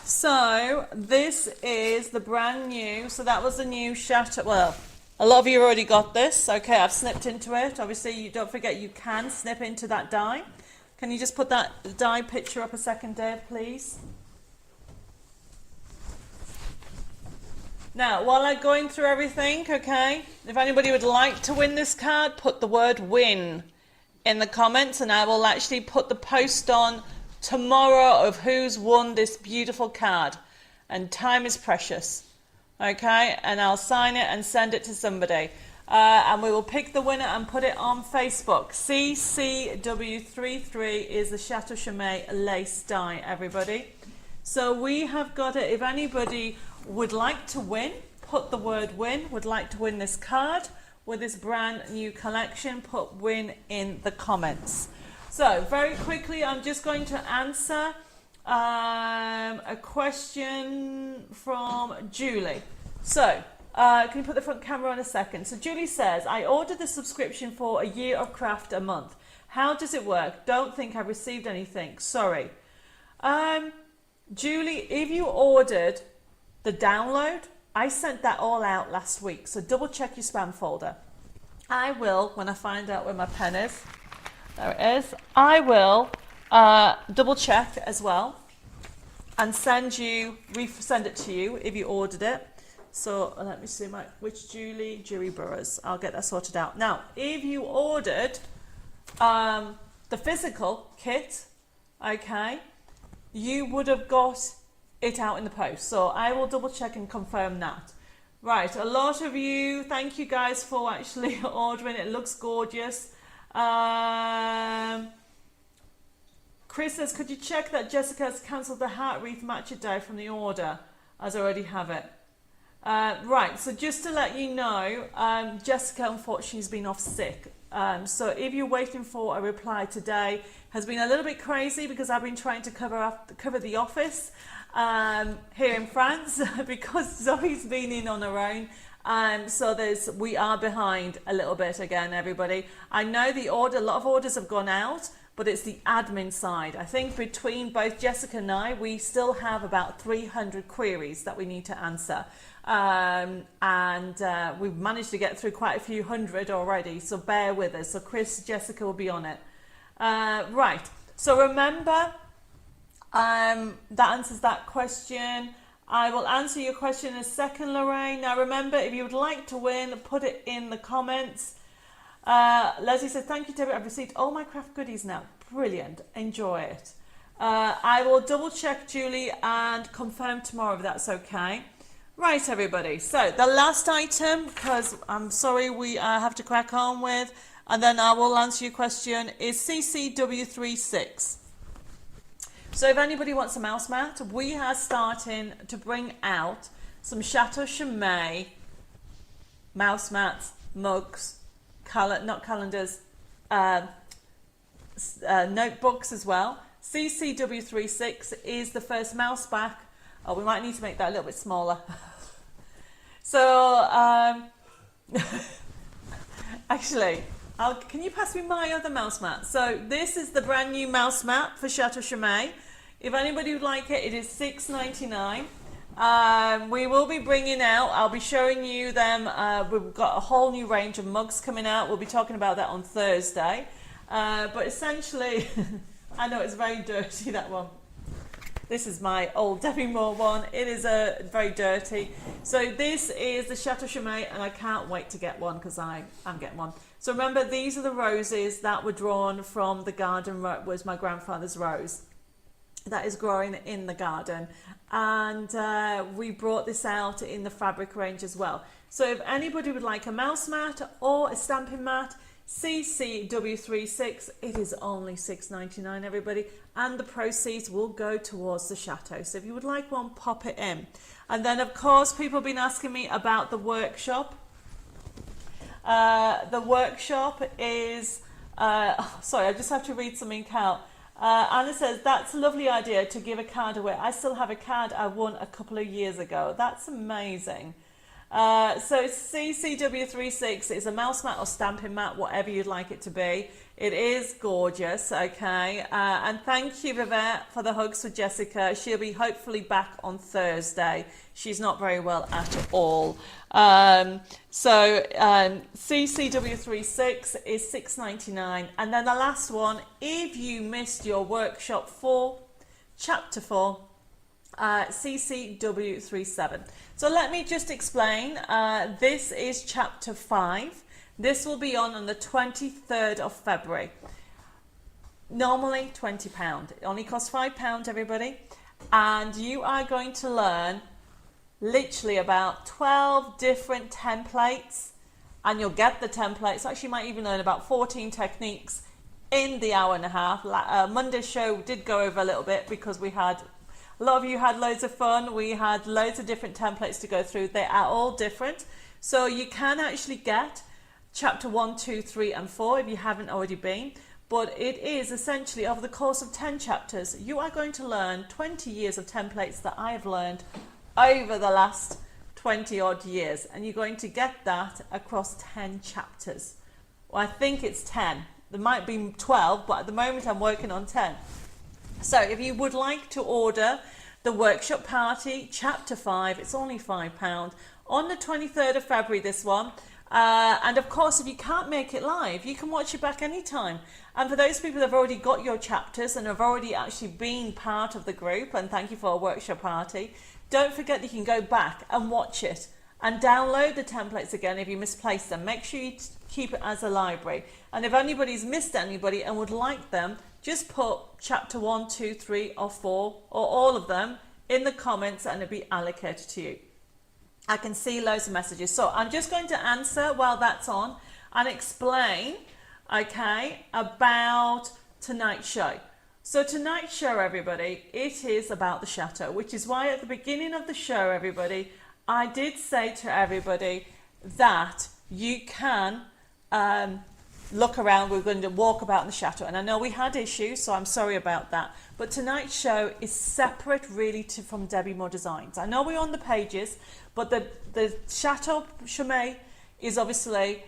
So this is the brand new. So that was the new Chateau. Well, a lot of you already got this. Okay, I've snipped into it. Obviously, you don't forget you can snip into that die. Can you just put that die picture up a second, Dave, please? Now, while I'm going through everything, okay, if anybody would like to win this card, put the word win in the comments, and I will actually put the post on tomorrow of who's won this beautiful card. And time is precious. Okay, and I'll sign it and send it to somebody. And we will pick the winner and put it on Facebook. CCW33 is the Chateau Chomet lace die, everybody. So we have got it. If anybody would like to win, put the word win, would like to win this card. with this brand new collection, put win in the comments. So very quickly, I'm just going to answer a question from Julie. So can you put the front camera on a second? So Julie says, I ordered the subscription for a year of craft a month. How does it work? Don't think I've received anything. Sorry. Julie, if you ordered the download, I sent that all out last week. So double check your spam folder. I will, when I find out where my pen is, there it is, I will double check as well and resend it to you if you ordered it. So let me see which Julie Burrows. I'll get that sorted out. Now, if you ordered the physical kit, okay, you would have got it out in the post. So I will double check and confirm that. Right, a lot of you, thank you guys for actually ordering. It looks gorgeous. Chris says, could you check that Jessica has cancelled the heart wreath matcha day from the order, as I already have it. Right, so just to let you know, Jessica unfortunately has been off sick. So if you're waiting for a reply today, has been a little bit crazy because I've been trying to cover the office here in France because Zoe's been in on her own. So we are behind a little bit again, everybody. I know a lot of orders have gone out, but it's the admin side. I think between both Jessica and I, we still have about 300 queries that we need to answer. We've managed to get through quite a few hundred already, so bear with us. So Chris, Jessica will be on it. Right, so remember, that answers that question. I will answer your question in a second, Lorraine. Now remember, if you would like to win, put it in the comments. Leslie says, thank you, Debbi. I've received all my craft goodies now. Brilliant. Enjoy it. I will double check, Julie, and confirm tomorrow if that's okay. Right, everybody. So the last item, because I'm sorry we have to crack on with, and then I will answer your question, is CCW36. So if anybody wants a mouse mat, we are starting to bring out some Chateau Chomet mouse mats, mugs, not calendars, notebooks as well. CCW36 is the first mouse back. Oh, we might need to make that a little bit smaller. So, actually, can you pass me my other mouse mat? So this is the brand new mouse mat for Chateau Chomet. If anybody would like it, it is $6.99. We will be bringing out, I'll be showing you them, we've got a whole new range of mugs coming out. We'll be talking about that on Thursday. But essentially, I know it's very dirty, that one. This is my old Debbi Moore one. It is very dirty. So this is the Chateau Chomet, and I can't wait to get one because I'm getting one. So remember, these are the roses that were drawn from the garden, was my grandfather's rose that is growing in the garden. And we brought this out in the fabric range as well. So if anybody would like a mouse mat or a stamping mat, CCW36, it is only $6.99, everybody, and the proceeds will go towards the chateau. So if you would like one, pop it in. And then of course people have been asking me about the workshop. The workshop is sorry, I just have to read something out. Anna says, that's a lovely idea to give a card away. I still have a card I won a couple of years ago. That's amazing. So CCW36 is a mouse mat or stamping mat, whatever you'd like it to be. It is gorgeous, okay. And thank you, Vivette, for the hugs with Jessica. She'll be hopefully back on Thursday. She's not very well at all. CCW36 is $6.99. And then the last one, if you missed your workshop 4, chapter 4, CCW37. So let me just explain. This is chapter 5. This will be on the 23rd of February. Normally £20. It only costs £5, everybody. And you are going to learn literally about 12 different templates, and you'll get the templates. Actually, you might even learn about 14 techniques in the hour and a half. Monday's show did go over a little bit because a lot of you had loads of fun. We had loads of different templates to go through. They are all different. So you can actually get chapter 1, 2, 3 and 4 if you haven't already been. But it is essentially over the course of 10 chapters, you are going to learn 20 years of templates that I have learned over the last 20 odd years. And you're going to get that across 10 chapters. Well, I think it's 10. There might be 12, but at the moment I'm working on 10. So if you would like to order the Workshop Party, Chapter 5, it's only £5 on the 23rd of February, this one. And of course, if you can't make it live, you can watch it back anytime. And for those people that have already got your chapters and have already actually been part of the group, and thank you for a Workshop Party, don't forget that you can go back and watch it and download the templates again if you misplaced them. Make sure you keep it as a library. And if anybody's missed anybody and would like them, just put chapter 1, 2, 3 or 4 or all of them in the comments and it'll be allocated to you. I can see loads of messages. So I'm just going to answer while that's on and explain, okay, about tonight's show. So tonight's show, everybody, it is about the chateau, which is why at the beginning of the show, everybody, I did say to everybody that you can look around. We're going to walk about in the chateau, and I know we had issues, so I'm sorry about that. But tonight's show is separate really from Debbi More Designs. I know we're on the pages, but the Chateau Chomet is obviously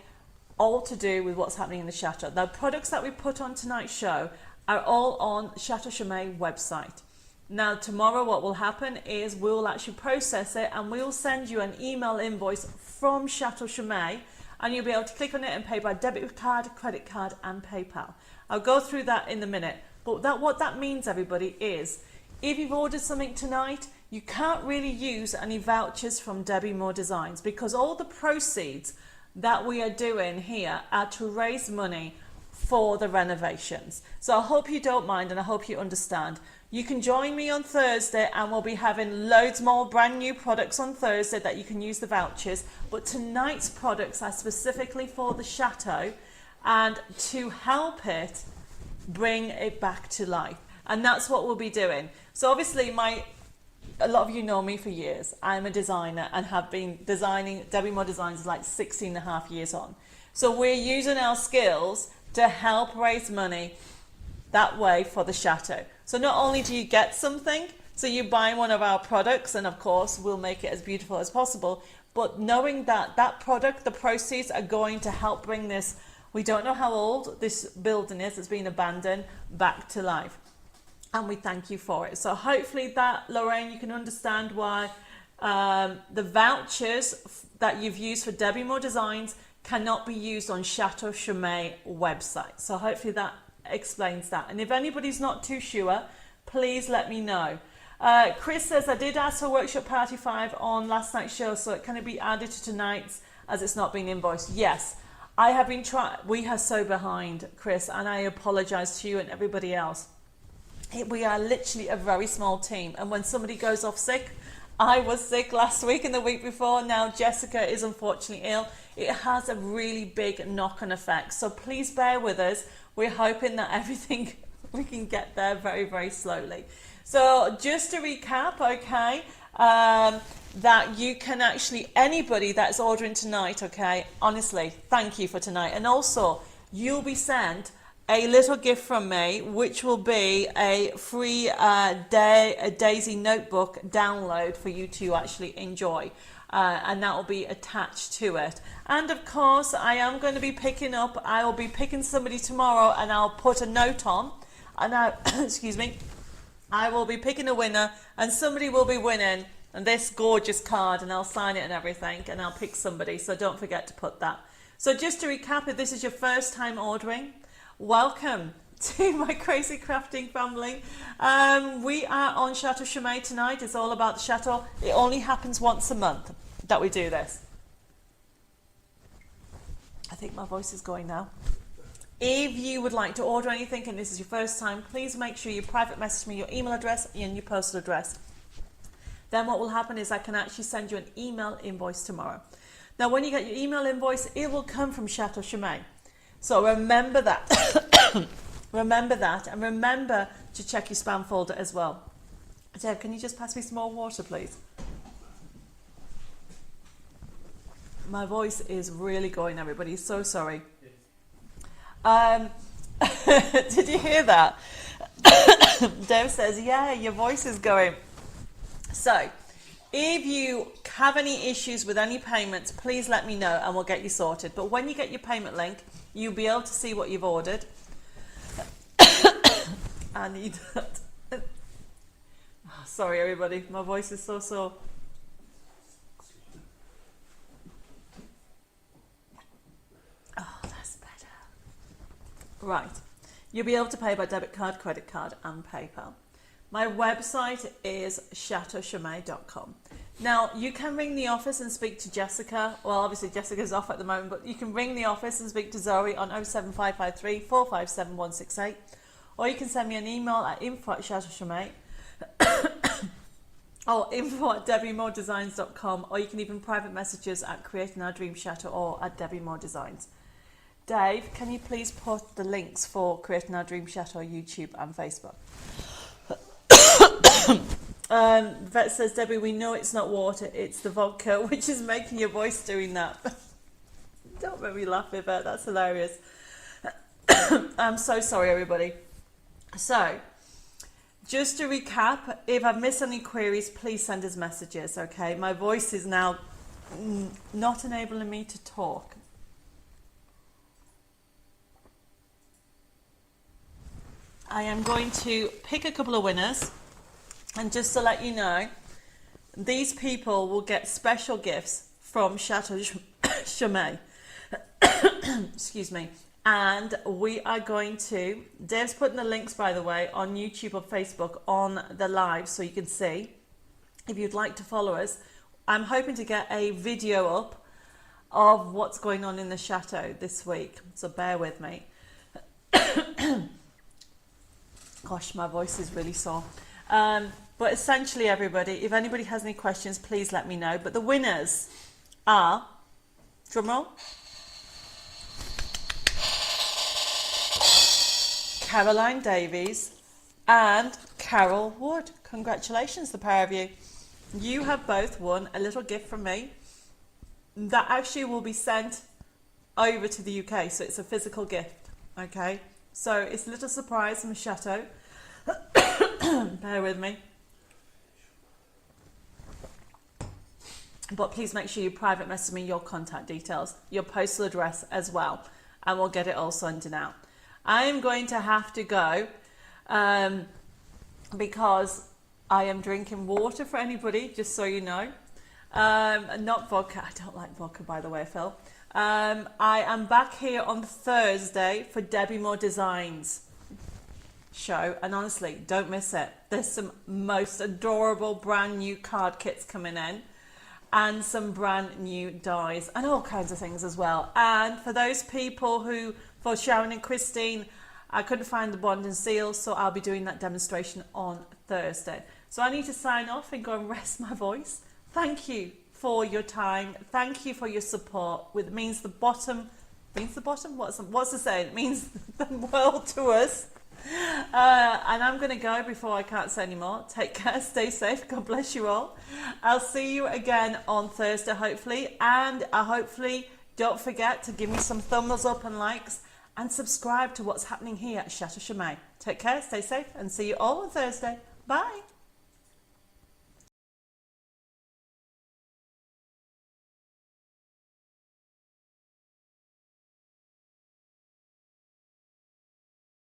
all to do with what's happening in the chateau. The products that we put on tonight's show are all on Chateau Chomet website. Now tomorrow what will happen is we'll actually process it and we'll send you an email invoice from Chateau Chomet, and you'll be able to click on it and pay by debit card, credit card and PayPal. I'll go through that in a minute. But what that means, everybody, is if you've ordered something tonight, you can't really use any vouchers from Debbi More Designs because all the proceeds that we are doing here are to raise money for the renovations. So I hope you don't mind and I hope you understand. You can join me on Thursday and we'll be having loads more brand new products on Thursday that you can use the vouchers. But tonight's products are specifically for the chateau and to help it bring it back to life. And that's what we'll be doing. So obviously a lot of you know me for years. I'm a designer and have been designing Debbi More Designs like 16 and a half years on. So we're using our skills to help raise money that way for the chateau. So not only do you get something, so you buy one of our products and of course we'll make it as beautiful as possible, but knowing that that product, the proceeds are going to help bring this, we don't know how old this building is, it's been abandoned, back to life. And we thank you for it. So hopefully that, Lorraine, you can understand why the vouchers that you've used for Debbi More Designs cannot be used on Chateau Chomet website. So hopefully that explains that. And if anybody's not too sure, please let me know. Chris says, I did ask for Workshop Party 5 on last night's show, so can it be added to tonight's as it's not been invoiced? Yes, I have been trying. We are so behind, Chris, and I apologise to you and everybody else. We are literally a very small team, and when somebody goes off sick, I was sick last week and the week before, now Jessica is unfortunately ill. It has a really big knock-on effect, so please bear with us. We're hoping that everything, we can get there very, very slowly. So just to recap, okay, that you can actually, anybody that's ordering tonight, okay, honestly, thank you for tonight. And also, you'll be sent a little gift from me, which will be a free Daisy notebook download for you to actually enjoy. And that will be attached to it. And of course, I am going to be picking up, I will be picking somebody tomorrow and I'll put a note on. And I, excuse me, I will be picking a winner and somebody will be winning and this gorgeous card, and I'll sign it and everything, and I'll pick somebody, so don't forget to put that. So just to recap, if this is your first time ordering, welcome to my crazy crafting family. We are on Chateau Chomet tonight. It's all about the chateau. It only happens once a month that we do this. I think my voice is going now. If you would like to order anything and this is your first time, please make sure you private message me your email address and your postal address. Then what will happen is I can actually send you an email invoice tomorrow. Now when you get your email invoice, it will come from Chateau Chomet. So remember that. Remember that, and remember to check your spam folder as well. Deb, can you just pass me some more water, please? My voice is really going, everybody. So sorry. Did you hear that? Dev says, yeah, your voice is going. So, if you have any issues with any payments, please let me know and we'll get you sorted. But when you get your payment link, you'll be able to see what you've ordered. I need that. Oh, sorry, everybody. My voice is so sore. Oh, that's better. Right. You'll be able to pay by debit card, credit card and PayPal. My website is chateauchomet.com. Now, you can ring the office and speak to Jessica. Well, obviously Jessica's off at the moment, but you can ring the office and speak to Zoe on 07553 457 168. Or you can send me an email at info@chateauchomet or info@debbimoredesigns.com, or you can even private messages at Creating Our Dream Chateau or at Debbi More Designs. Dave, can you please put the links for Creating Our Dream Chateau YouTube and Facebook? Vet says, Debbie, we know it's not water, it's the vodka, which is making your voice doing that. Don't make me laugh, Vet, that's hilarious. I'm so sorry, everybody. So, just to recap, if I've missed any queries, please send us messages, okay? My voice is now not enabling me to talk. I am going to pick a couple of winners, and just to let you know, these people will get special gifts from Chateau Chomet. Excuse me. And we are going to, Dave's putting the links, by the way, on YouTube or Facebook on the live so you can see. If you'd like to follow us, I'm hoping to get a video up of what's going on in the chateau this week, so bear with me. Gosh, my voice is really sore. But essentially, everybody, if anybody has any questions, please let me know. But the winners are, drumroll, Caroline Davies and Carol Wood. Congratulations, the pair of you. You have both won a little gift from me that actually will be sent over to the UK, so it's a physical gift, okay? So it's a little surprise from Chateau. Bear with me. But please make sure you private message me your contact details, your postal address as well, and we'll get it all sent out. I am going to have to go because I am drinking water for anybody, just so you know. Not vodka. I don't like vodka, by the way, Phil. I am back here on Thursday for Debbi More Designs show, and honestly, don't miss it. There's some most adorable brand new card kits coming in, and some brand new dies, and all kinds of things as well. And for those people who, for Sharon and Christine, I couldn't find the bond and seal, so I'll be doing that demonstration on Thursday. So I need to sign off and go and rest my voice. Thank you for your time. Thank you for your support. It means the bottom. What's the saying? It means the world to us. And I'm going to go before I can't say anymore. Take care, stay safe, God bless you all. I'll see you again on Thursday, hopefully. And hopefully, don't forget to give me some thumbs up and likes, and subscribe to what's happening here at Chateau Chomet. Take care, stay safe, and see you all on Thursday. Bye.